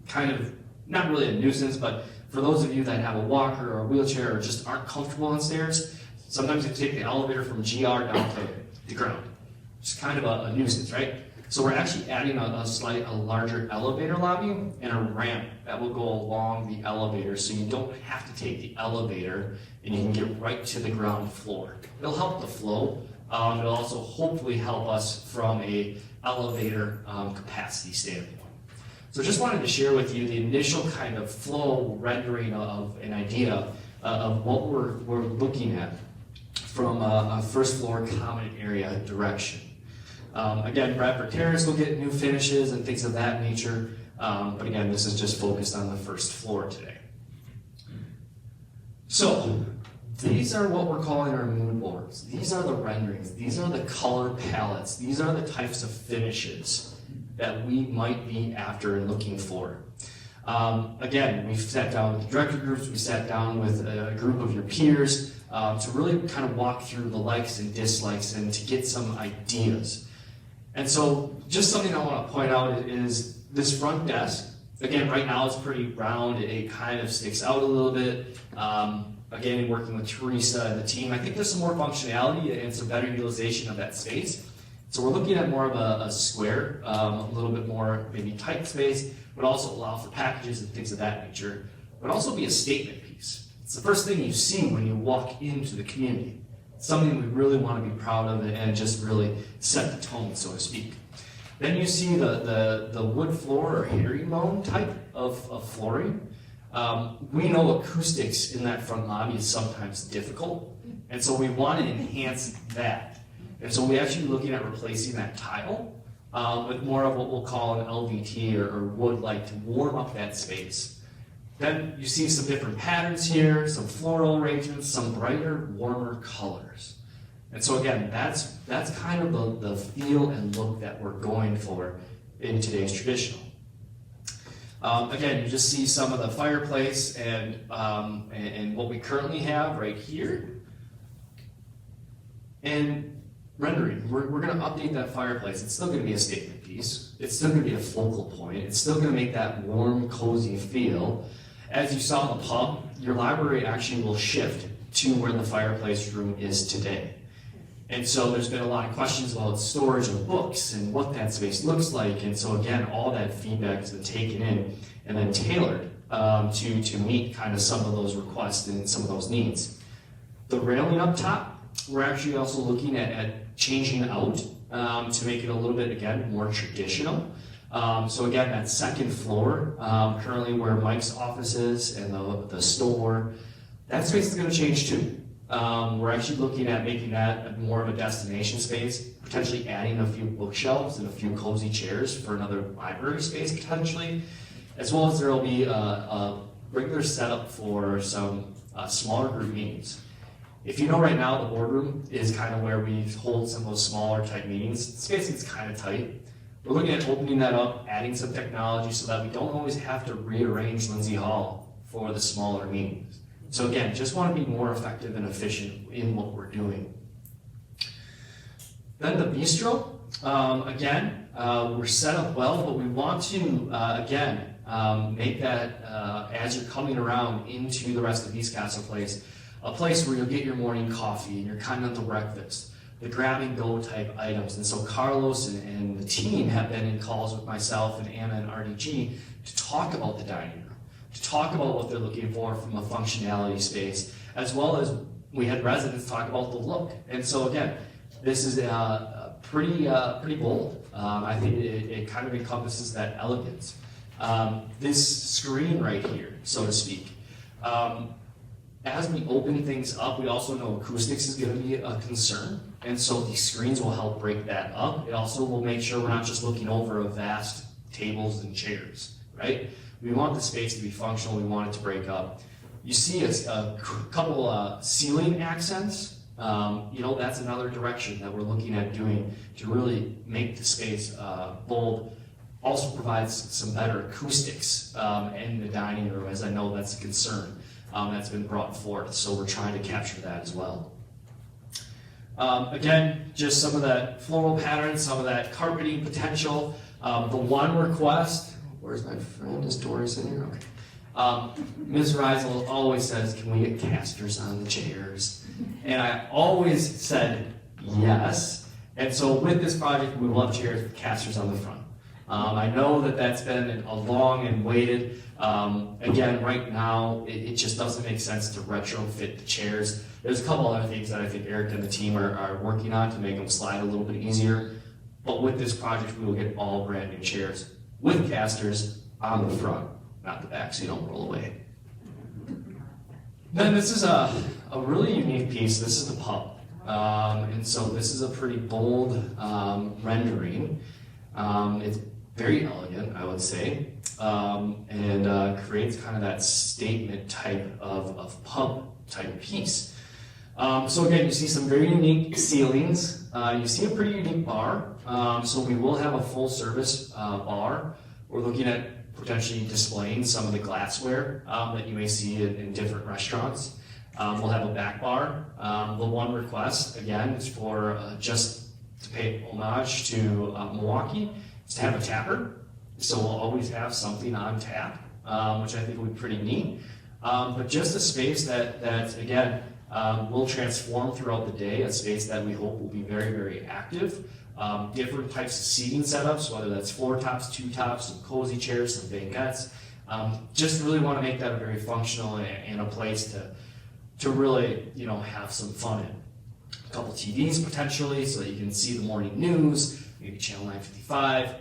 Kind of, not really a nuisance, but for those of you that have a walker or a wheelchair or just aren't comfortable on stairs, sometimes you take the elevator from GR down to the ground. It's kind of a nuisance, right? So we're actually adding a larger elevator lobby and a ramp that will go along the elevator, so you don't have to take the elevator and you can get right to the ground floor. It'll help the flow. It'll also hopefully help us from a elevator capacity standpoint. So just wanted to share with you the initial kind of flow rendering of an idea of what we're looking at from a first floor common area direction. Again, Bradford Terrace will get new finishes and things of that nature, but again, this is just focused on the first floor today. So, these are what we're calling our mood boards. These are the renderings. These are the color palettes. These are the types of finishes that we might be after and looking for. Again, we've sat down with the director groups. We sat down with a group of your peers to really kind of walk through the likes and dislikes and to get some ideas. And so just something I want to point out is this front desk. Again, right now it's pretty round. It kind of sticks out a little bit. Again, working with Teresa and the team, I think there's some more functionality and some better utilization of that space. So we're looking at more of a square, a little bit more maybe tight space, but also allow for packages and things of that nature, but also be a statement piece. It's the first thing you see when you walk into the community. It's something we really want to be proud of and just really set the tone, so to speak. Then you see the wood floor or herringbone type of flooring. We know acoustics in that front lobby is sometimes difficult, and so we want to enhance that. And so we're actually looking at replacing that tile with more of what we'll call an LVT or wood light to warm up that space. Then you see some different patterns here, some floral arrangements, some brighter, warmer colors. And so again, that's kind of the feel and look that we're going for in today's traditional. Again, you just see some of the fireplace and what we currently have right here. And rendering, we're going to update that fireplace. It's still going to be a statement piece. It's still going to be a focal point. It's still going to make that warm, cozy feel. As you saw in the pub, your library actually will shift to where the fireplace room is today. And so there's been a lot of questions about storage of books and what that space looks like. And so again, all that feedback has been taken in and then tailored to meet kind of some of those requests and some of those needs. The railing up top, we're actually also looking at changing out to make it a little bit, again, more traditional. So again, that second floor, currently where Mike's office is and the store, that space is going to change too. We're actually looking at making that more of a destination space, potentially adding a few bookshelves and a few cozy chairs for another library space potentially, as well as there will be a regular setup for some smaller group meetings. If you know right now, the boardroom is kind of where we hold some of those smaller type meetings. The space is kind of tight. We're looking at opening that up, adding some technology so that we don't always have to rearrange Lindsay Hall for the smaller meetings. So again, just want to be more effective and efficient in what we're doing. Then the bistro, again, we're set up well, but we want to, again, make that, as you're coming around into the rest of East Castle Place, a place where you'll get your morning coffee and your continental breakfast, the grab and go type items. And so Carlos and the team have been in calls with myself and Anna and RDG to talk about the dining room, to talk about what they're looking for from a functionality space, as well as we had residents talk about the look. And so again, this is pretty bold. I think it kind of encompasses that elegance. This screen right here, so to speak. As we open things up, we also know acoustics is going to be a concern, and so these screens will help break that up. It also will make sure we're not just looking over a vast tables and chairs, right? We want the space to be functional. We want it to break up. You see a couple ceiling accents. That's another direction that we're looking at doing to really make the space bold. Also provides some better acoustics in the dining room, as I know that's a concern. That's been brought forth, so we're trying to capture that as well. Again, just some of that floral pattern, some of that carpeting potential. The one request, where's my friend? Is Doris in here? Okay. Ms. Reisel always says, can we get casters on the chairs? And I always said yes. And so with this project, we will have chairs with casters on the front. I know that that's been a long and waited. Again, right now, it just doesn't make sense to retrofit the chairs. There's a couple other things that I think Eric and the team are working on to make them slide a little bit easier. But with this project, we will get all brand new chairs with casters on the front, not the back, so you don't roll away. Then this is a really unique piece. This is the pub. And so this is a pretty bold rendering. It's very elegant, I would say, and creates kind of that statement type of pub type piece. So again, you see some very unique ceilings. You see a pretty unique bar. So we will have a full service bar. We're looking at potentially displaying some of the glassware that you may see in different restaurants. We'll have a back bar. The one request, again, is for just to pay homage to Milwaukee, is to have a tapper. So we'll always have something on tap, which I think will be pretty neat. But just a space that again, will transform throughout the day, a space that we hope will be very, very active. Different types of seating setups, whether that's floor tops, two tops, some cozy chairs, some banquettes. Just really want to make that a very functional and a place to really, have some fun in. A couple TVs potentially, so that you can see the morning news, maybe channel 955,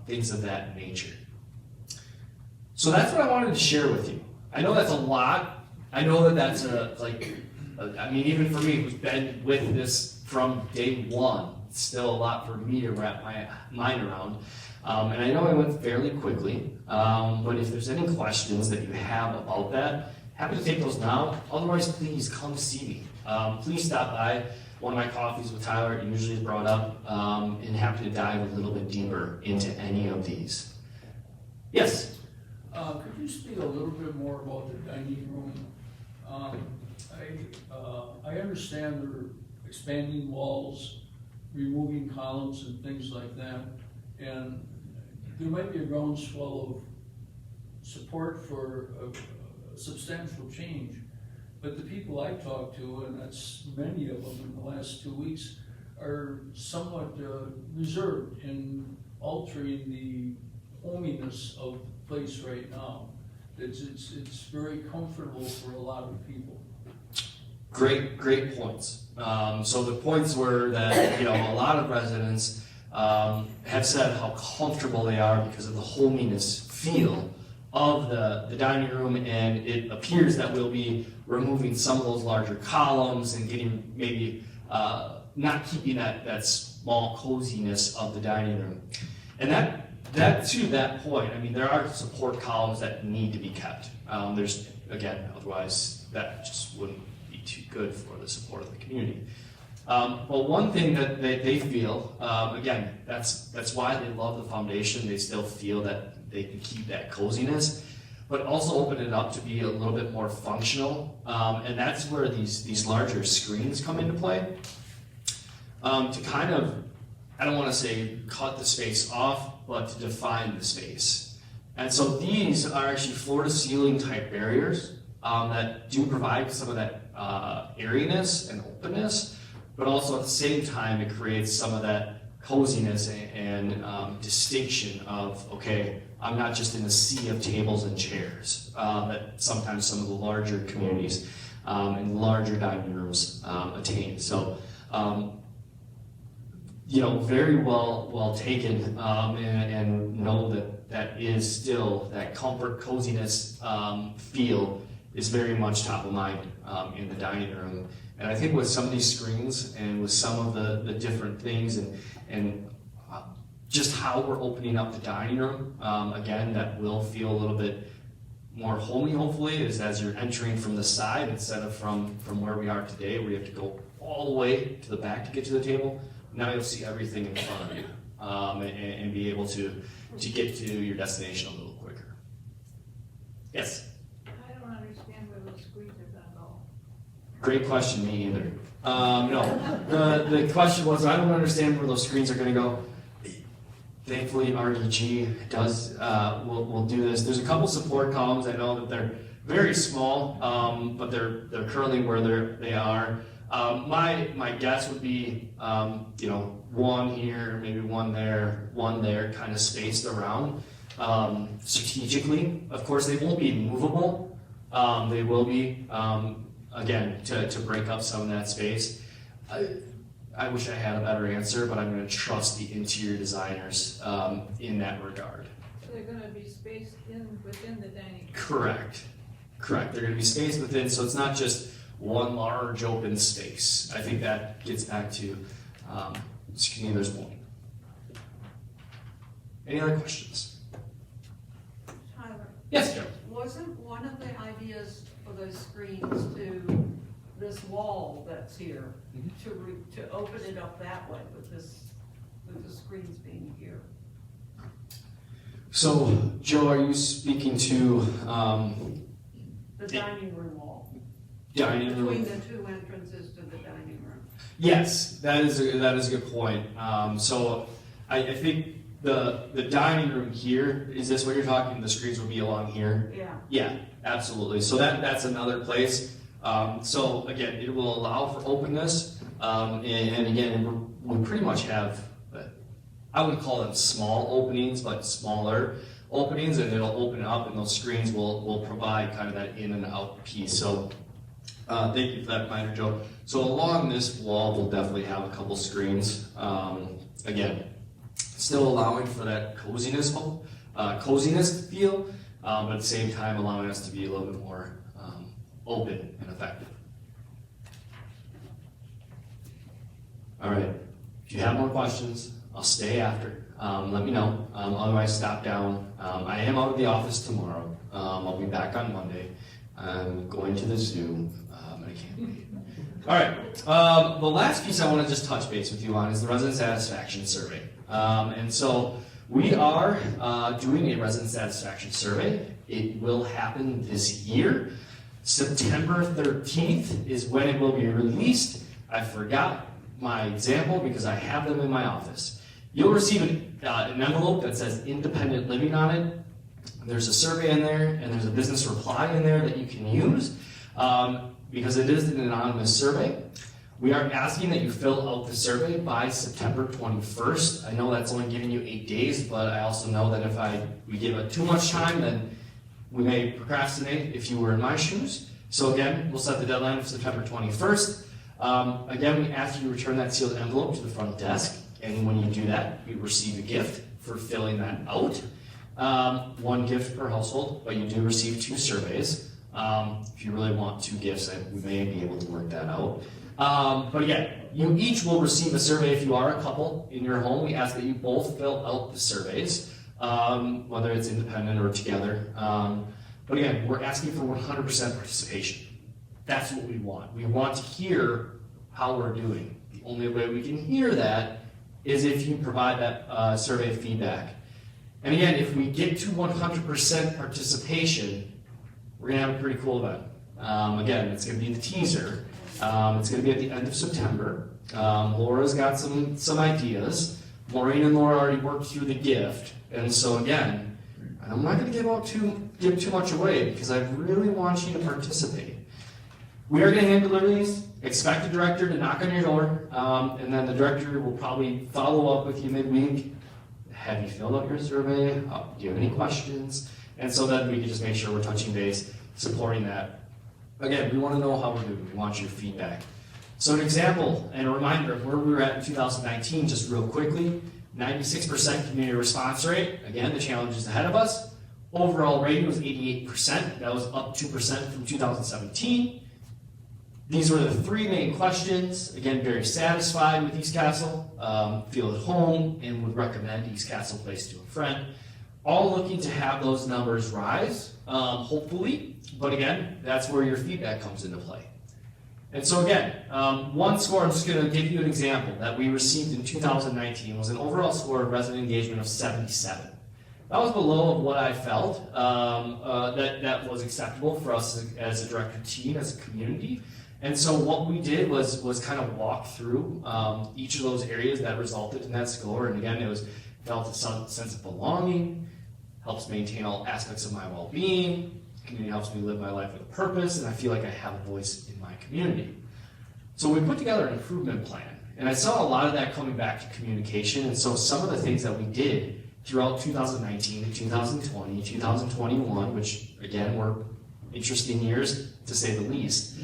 things of that nature. So that's what I wanted to share with you. I know that's a lot. I know that's even for me, who's been with this from day one, it's still a lot for me to wrap my mind around. And I know I went fairly quickly, but if there's any questions that you have about that, happy to take those now. Otherwise, please come see me. Please stop by. One of my coffees with Tyler usually is brought up, and happy to dive a little bit deeper into any of these. Yes? Could you speak a little bit more about the dining room? I understand they're expanding walls, removing columns and things like that, and there might be a groundswell of support for a substantial change. But the people I talked to, and that's many of them in the last 2 weeks, are somewhat reserved in altering the hominess of the place right now. It's very comfortable for a lot of people. Great points. So the points were that a lot of residents have said how comfortable they are because of the hominess feel of the dining room, and it appears that we'll be removing some of those larger columns and getting maybe not keeping that small coziness of the dining room. And to that point, I mean, there are support columns that need to be kept. There's, again, otherwise that just wouldn't be too good for the support of the community. But one thing that they feel, again, that's why they love the foundation. They still feel that they can keep that coziness, but also open it up to be a little bit more functional. And that's where these larger screens come into play. To kind of, I don't want to say cut the space off, but to define the space. And so these are actually floor to ceiling type barriers that do provide some of that airiness and openness, but also at the same time it creates some of that coziness and distinction of, okay, I'm not just in a sea of tables and chairs that sometimes some of the larger communities and larger dining rooms attain. So, very well taken, and know that is still, that comfort, coziness feel is very much top of mind in the dining room. And I think with some of these screens and with some of the different things and just how we're opening up the dining room, again, that will feel a little bit more homey, hopefully, is as you're entering from the side instead of from where we are today, where you have to go all the way to the back to get to the table. Now you'll see everything in front of you and be able to get to your destination a little quicker. Yes? I don't understand where those screens are gonna go. Great question, me either. No, the question was, I don't understand where those screens are gonna go. Thankfully, REG does, will do this. There's a couple support columns. I know that they're very small, but they're currently where they are. My guess would be, one here, maybe one there, kind of spaced around strategically. Of course, they won't be movable. They will be, again, to break up some of that space. I wish I had a better answer, but I'm going to trust the interior designers in that regard. So they're gonna be spaced within the dining room? Correct. They're going to be spaced within, so it's not just one large open space. I think that gets back to Skeeter's point. Any other questions? Tyler, Yes, Joe. wasn't one of the ideas for those screens to this wall that's here, to open it up that way with the screens being here? So, Joe, are you speaking to The dining room wall, dining room? between the two entrances to the dining room. Yes, that is a good point. So I think the dining room here, is this what you're talking? The screens will be along here? Yeah. Yeah, absolutely. So that's another place. So again, it will allow for openness. And again, we pretty much have, I wouldn't call them small openings, but smaller openings, and it'll open up, and those screens will provide kind of that in and out piece. So thank you for that reminder, Joe. So along this wall, we'll definitely have a couple screens. Again, still allowing for that coziness feel, but at the same time allowing us to be a little bit more open and effective. All right, if you have more questions, I'll stay after. Let me know. Otherwise, stop down. I am out of the office tomorrow. I'll be back on Monday. I'm going to the zoo, and I can't wait. All right, the last piece I want to just touch base with you on is the resident satisfaction survey. And so we are doing a resident satisfaction survey. It will happen this year. September 13th is when it will be released. I forgot my example because I have them in my office. You'll receive an envelope that says independent living on it. There's a survey in there, and there's a business reply in there that you can use because it is an anonymous survey. We are asking that you fill out the survey by September 21st. I know that's only giving you 8 days, but I also know that if we give it too much time, then we may procrastinate if you were in my shoes. So again, we'll set the deadline for September 21st. Again, we ask you to return that sealed envelope to the front desk, and when you do that, you receive a gift for filling that out. One gift per household, but you do receive 2 surveys. If you really want 2 gifts, we may be able to work that out. But again, you each will receive a survey if you are a couple in your home. We ask that you both fill out the surveys. whether it's independent or together. But again, we're asking for 100% participation. That's what we want. We want to hear how we're doing. The only way we can hear that is if you provide that survey feedback. And again, if we get to 100% participation, we're gonna have a pretty cool event. Again, it's gonna be the teaser. It's gonna be at the end of September. Laura's got some ideas. Maureen and Laura already worked through the gift. And so again, I'm not gonna give too much away because I really want you to participate. We are gonna hand deliveries. Expect the director to knock on your door, and then the director will probably follow up with you midweek. Have you filled out your survey? Do you have any questions? And so then we can just make sure we're touching base, supporting that. Again, we want to know how we're doing. We want your feedback. So an example and a reminder of where we were at in 2019, just real quickly, 96% community response rate. Again, the challenge is ahead of us. Overall rating was 88%. That was up 2% from 2017. These were the three main questions. Again, very satisfied with East Castle, feel at home, and would recommend East Castle Place to a friend. All looking to have those numbers rise, hopefully. But again, that's where your feedback comes into play. And so again, one score, I'm just gonna give you an example that we received in 2019 was an overall score of resident engagement of 77. That was below of what I felt that was acceptable for us as a director team, as a community. And so what we did was kind of walk through each of those areas that resulted in that score. And again, it was felt a sense of belonging, helps maintain all aspects of my well-being, community helps me live my life with a purpose, and I feel like I have a voice in my community. So we put together an improvement plan, and I saw a lot of that coming back to communication. And so some of the things that we did throughout 2019, 2020, 2021, which again were interesting years to say the least.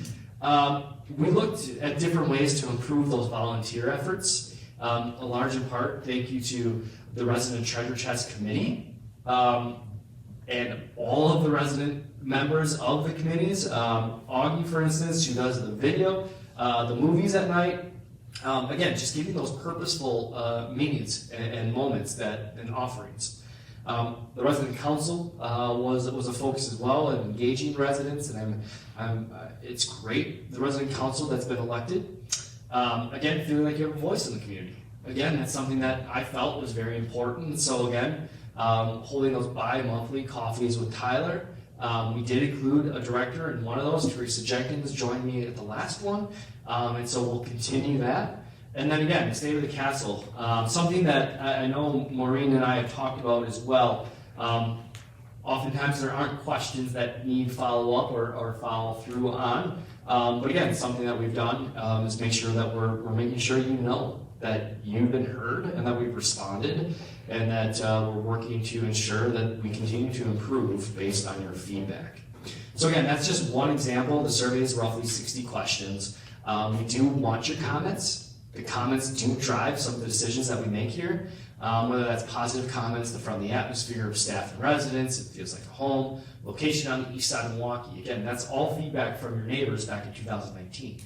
We looked at different ways to improve those volunteer efforts. A large in part, thank you to the Resident Treasure Chest Committee and all of the resident members of the committees. Augie, for instance, who does the video, the movies at night. Again, just giving those purposeful meetings and moments and offerings. The resident council was a focus as well, and engaging residents, and it's great, the resident council that's been elected. Again, feeling like you have a voice in the community. Again, that's something that I felt was very important. And so again, holding those bi-monthly coffees with Tyler. We did include a director in one of those. Teresa Jenkins joined me at the last one, and so we'll continue that. And then again, the state of the castle, something that I know Maureen and I have talked about as well. Oftentimes there aren't questions that need follow-up or follow through on. But again, something that we've done is make sure that we're making sure you know that you've been heard and that we've responded, and that we're working to ensure that we continue to improve based on your feedback. So again, that's just one example. The survey is roughly 60 questions. We do want your comments. The comments do drive some of the decisions that we make here, whether that's positive comments, the friendly atmosphere of staff and residents, it feels like a home, location on the east side of Milwaukee. Again, that's all feedback from your neighbors back in 2019.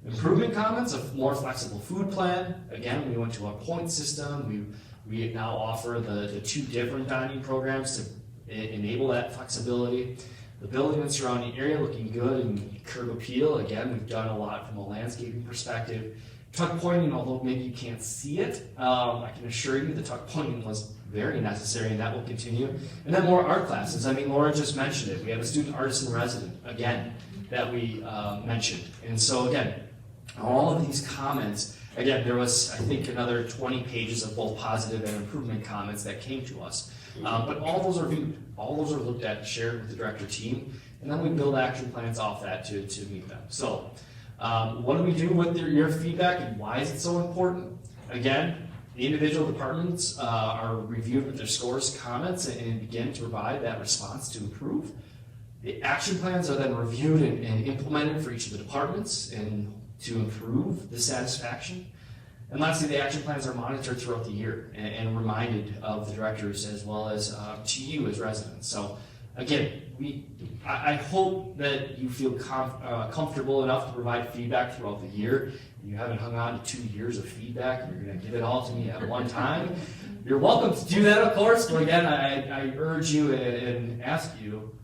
Improvement comments, a more flexible food plan. Again, we went to a point system. We now offer the two different dining programs to enable that flexibility. The building and surrounding area looking good and curb appeal. Again, we've done a lot from a landscaping perspective. Tuck pointing, although maybe you can't see it, I can assure you the tuck pointing was very necessary, and that will continue. And then more art classes. I mean, Laura just mentioned it. We have a student artist in resident, again, that we mentioned. And so again, all of these comments, again, there was, I think, another 20 pages of both positive and improvement comments that came to us. But all those are viewed. All those are looked at and shared with the director team, and then we build action plans off that to meet them. So what do we do with your feedback, and why is it so important? Again, the individual departments are reviewed with their scores, comments, and begin to provide that response to improve. The action plans are then reviewed and implemented for each of the departments and to improve the satisfaction. And lastly, the action plans are monitored throughout the year and reminded of the directors as well as to you as residents. So again, I hope that you feel comfortable enough to provide feedback throughout the year. You haven't hung on to 2 years of feedback, and you're going to give it all to me at one time. You're welcome to do that, of course, but again, I urge you and ask you,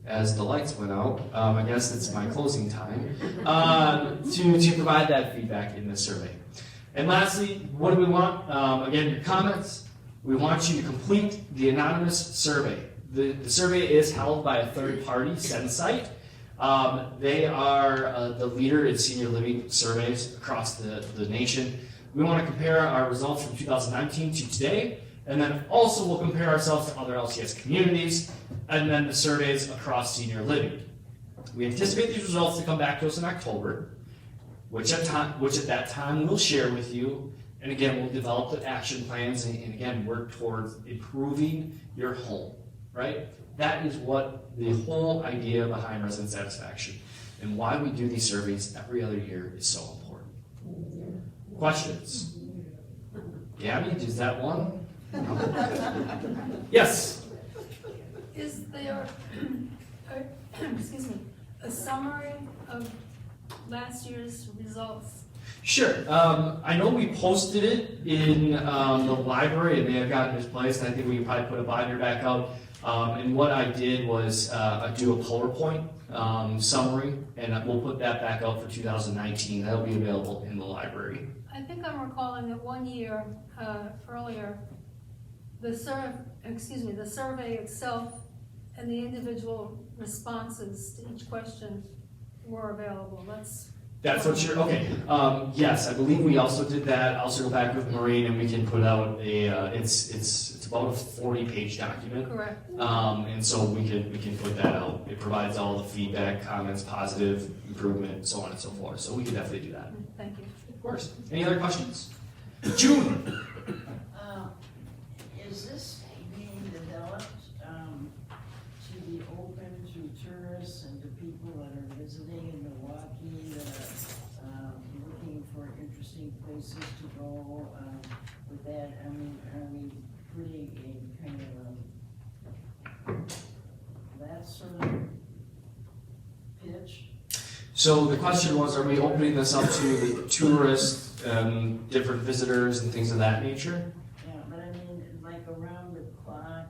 as the lights went out, I guess it's my closing time, to provide that feedback in this survey. And lastly, what do we want? Again, your comments. We want you to complete the anonymous survey. The survey is held by a third-party Sensite. They are the leader in senior living surveys across the nation. We want to compare our results from 2019 to today, and then also we'll compare ourselves to other LCS communities, and then the surveys across senior living. We anticipate these results to come back to us in October, which at that time we'll share with you, and again, we'll develop the action plans and again, work towards improving your home, right? That is what the whole idea behind resident satisfaction and why we do these surveys every other year is so important. Questions? Gabby, is that one? No? Yes? Is there, excuse me, a summary of last year's results? Sure. I know we posted it in the library. It may have gotten misplaced. I think we can probably put a binder back out. And what I did was do a PowerPoint summary, and we'll put that back out for 2019. That'll be available in the library. I think I'm recalling that one year earlier, the survey itself and the individual responses to each question were available. That's what you're, okay. Yes, I believe we also did that. I'll circle back with Maureen and we can put out a, it's about a 40-page document. Correct. And so we can put that out. It provides all the feedback, comments, positive, improvement, so on and so forth. So we can definitely do that. Thank you. Of course. Any other questions? June? Is this being developed to be open to tourists and to people that are visiting in Milwaukee, that are looking for interesting places to go with that? I mean, are we putting a kind of that sort of pitch? So the question was, are we opening this up to the tourists, different visitors and things of that nature? Yeah, but I mean, like around the clock,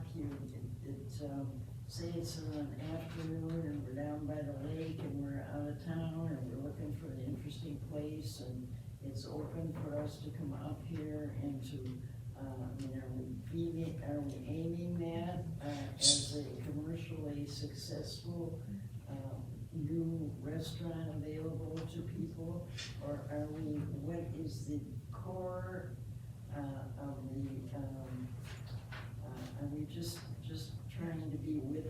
say it's an afternoon and we're down by the lake and we're out of town and we're looking for an interesting place and it's open for us to come up here and to, are we aiming that as a commercially successful new restaurant available to people? Or are we, what is the core of the, are we just trying to be with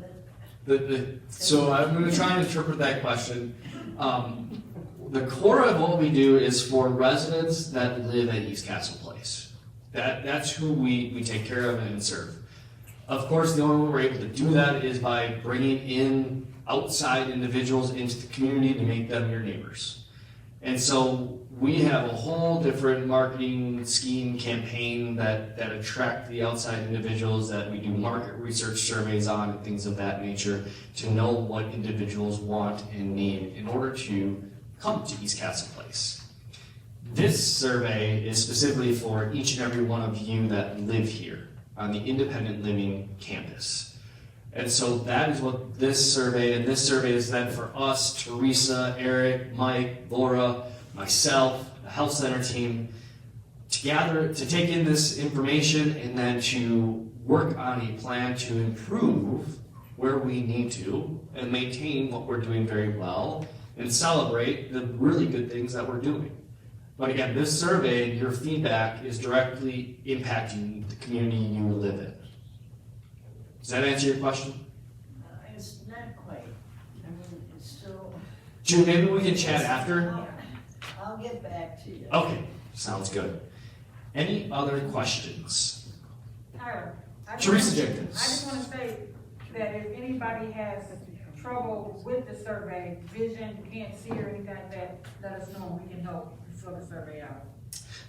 it? So I'm going to try and interpret that question. The core of what we do is for residents that live at East Castle Place. That's who we take care of and serve. Of course, the only way we're able to do that is by bringing in outside individuals into the community to make them your neighbors. And so we have a whole different marketing scheme campaign that attract the outside individuals that we do market research surveys on and things of that nature to know what individuals want and need in order to come to East Castle Place. This survey is specifically for each and every one of you that live here on the independent living campus. And so that is what this survey is then for us, Teresa, Eric, Mike, Laura, myself, the health center team, to take in this information and then to work on a plan to improve where we need to and maintain what we're doing very well and celebrate the really good things that we're doing. But again, this survey, your feedback is directly impacting the community you live in. Does that answer your question? It's not quite. I mean, it's still. June, maybe we can chat after? I'll get back to you. Okay, sounds good. Any other questions? Teresa Jenkins. I just want to say that if anybody has trouble with the survey, vision, can't see or anything like that, let us know. We can help fill the survey out.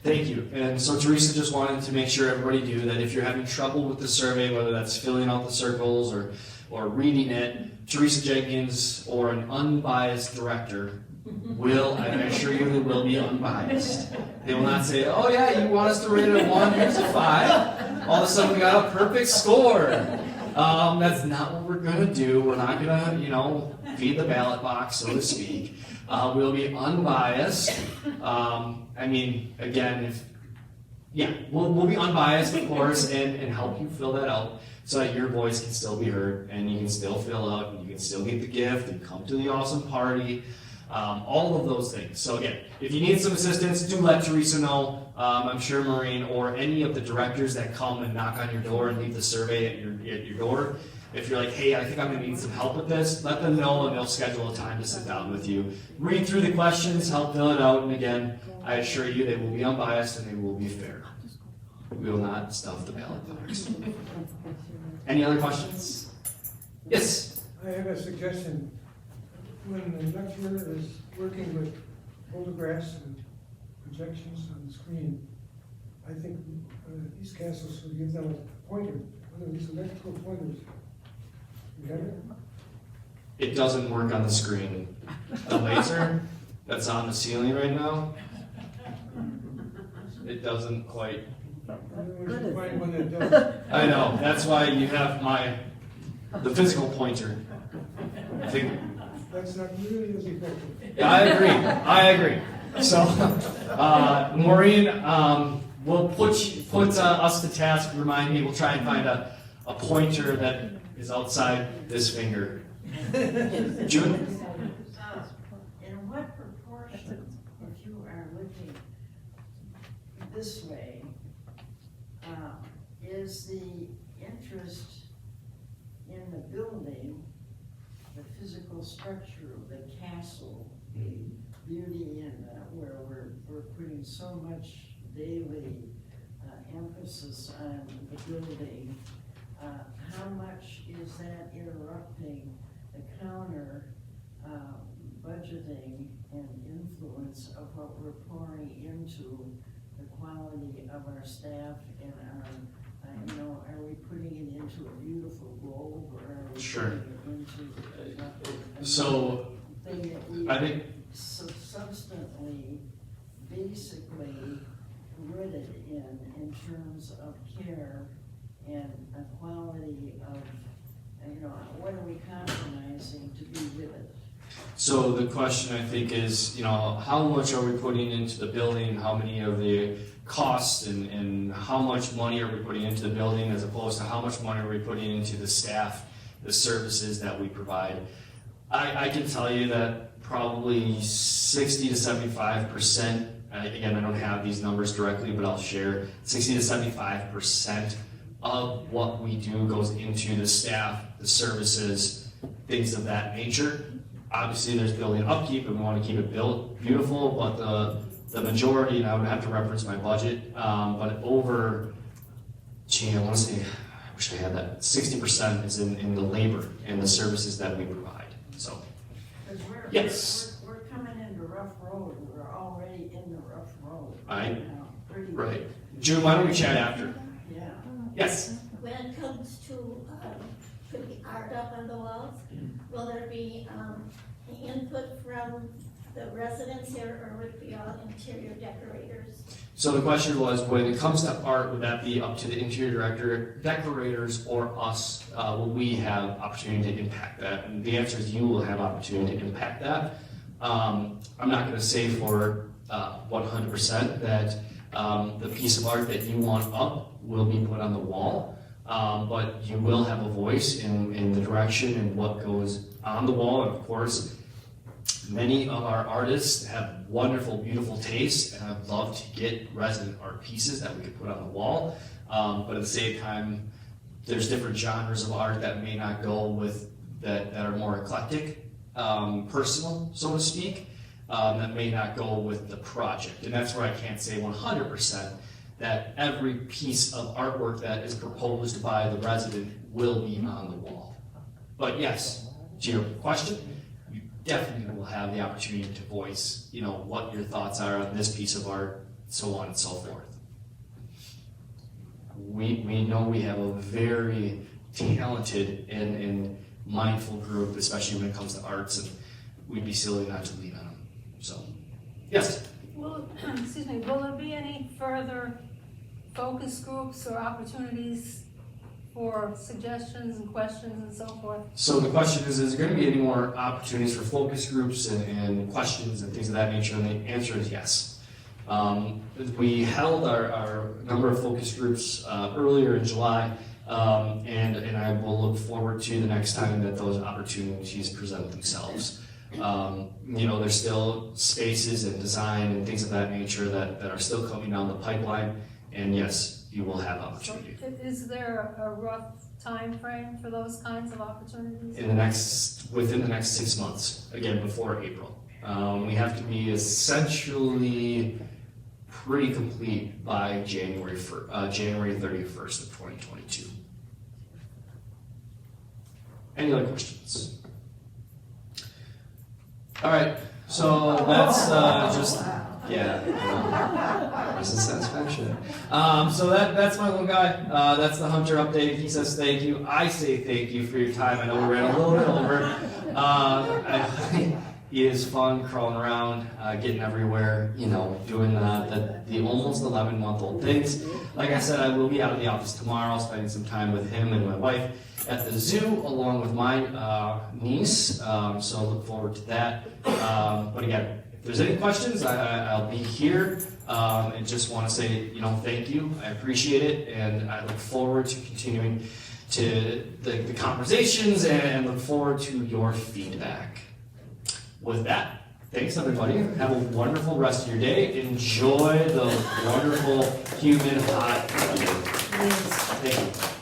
Thank you. And so Teresa just wanted to make sure everybody knew that if you're having trouble with the survey, whether that's filling out the circles or reading it, Teresa Jenkins or an unbiased director will, I assure you, they will be unbiased. They will not say, oh yeah, you want us to rate it a 1, here's a 5. All of a sudden we got a perfect score. That's not what we're gonna do. We're not gonna, feed the ballot box, so to speak. We'll be unbiased. Again, we'll be unbiased, of course, and help you fill that out so that your voice can still be heard and you can still fill out and you can still get the gift and come to the awesome party. All of those things. So again, if you need some assistance, do let Teresa know. I'm sure Maureen or any of the directors that come and knock on your door and leave the survey at your door. If you're like, hey, I think I'm going to need some help with this, let them know and they'll schedule a time to sit down with you. Read through the questions, help fill it out, and again, I assure you they will be unbiased and they will be fair. We will not stuff the ballot box. Any other questions? Yes? I have a suggestion. When the lecturer is working with photographs and projections on the screen, I think these castles should give them a pointer, one of these electrical pointers. You have it? It doesn't work on the screen. The laser that's on the ceiling right now, it doesn't quite. We should find one that does. I know, that's why you have the physical pointer. I think. That's not really as effective. Yeah, I agree. So, Maureen, we'll put us to task, remind me, we'll try and find a pointer that is outside this finger. June? In what proportion, if you are looking this way, is the interest in the building, the physical structure of the castle, the beauty in where we're putting so much daily emphasis on the building, how much is that interrupting the counter budgeting and influence of what we're pouring into the quality of our staff and our, are we putting it into a beautiful globe or are we Sure. putting it into So, thing that we I think substantially, basically rooted in terms of care and a quality of, what are we compromising to be with it? So the question I think is, how much are we putting into the building? How many of the costs and how much money are we putting into the building as opposed to how much money are we putting into the staff, the services that we provide? I can tell you that probably 60 to 75%, again, I don't have these numbers directly, but I'll share 60 to 75% of what we do goes into the staff, the services, things of that nature. Obviously, there's building upkeep, and we want to keep it built beautiful, but the majority, and I would have to reference my budget, but over, I want to say, I wish I had that, 60% is in the labor and the services that we provide. So, yes. We're coming into rough road. We're already in the rough road. Right. June, why don't we chat after? Yeah. Yes. When it comes to put the art up on the walls, will there be input from the residents here, or would it be all interior decorators? So the question was, when it comes to art, would that be up to the interior director, decorators, or us? Will we have opportunity to impact that? And the answer is you will have opportunity to impact that. I'm not going to say for 100% that the piece of art that you want up will be put on the wall, but you will have a voice in the direction and what goes on the wall. And of course, many of our artists have wonderful, beautiful taste, and I'd love to get resident art pieces that we could put on the wall. But at the same time, there's different genres of art that may not go with that are more eclectic, personal, so to speak, that may not go with the project. And that's where I can't say 100% that every piece of artwork that is proposed by the resident will be on the wall. But yes, to your question, you definitely will have the opportunity to voice, what your thoughts are on this piece of art so on and so forth. We know we have a very talented and mindful group, especially when it comes to arts, and we'd be silly not to lean on them. So, yes? Will, excuse me, will there be any further focus groups or opportunities for suggestions and questions and so forth? So the question is there going to be any more opportunities for focus groups and questions and things of that nature? And the answer is yes. We held our number of focus groups earlier in July, and I will look forward to the next time that those opportunities present themselves. There's still spaces and design and things of that nature that are still coming down the pipeline, and yes, you will have opportunity. So is there a rough time frame for those kinds of opportunities? Within the next 6 months, again, before April. We have to be essentially pretty complete by January 31st of 2022. Any other questions? All right, so that's present satisfaction. So that's my little guy. That's the Hunter update. He says thank you. I say thank you for your time. I know we ran a little bit over. He is fun crawling around, getting everywhere, doing the almost 11-month-old things. Like I said, I will be out of the office tomorrow, spending some time with him and my wife at the zoo, along with my niece. So look forward to that. But again, if there's any questions, I'll be here. And just want to say, thank you. I appreciate it, and I look forward to continuing to the conversations and look forward to your feedback. With that, thanks everybody. Have a wonderful rest of your day. Enjoy the wonderful, humid, hot weather. Thank you.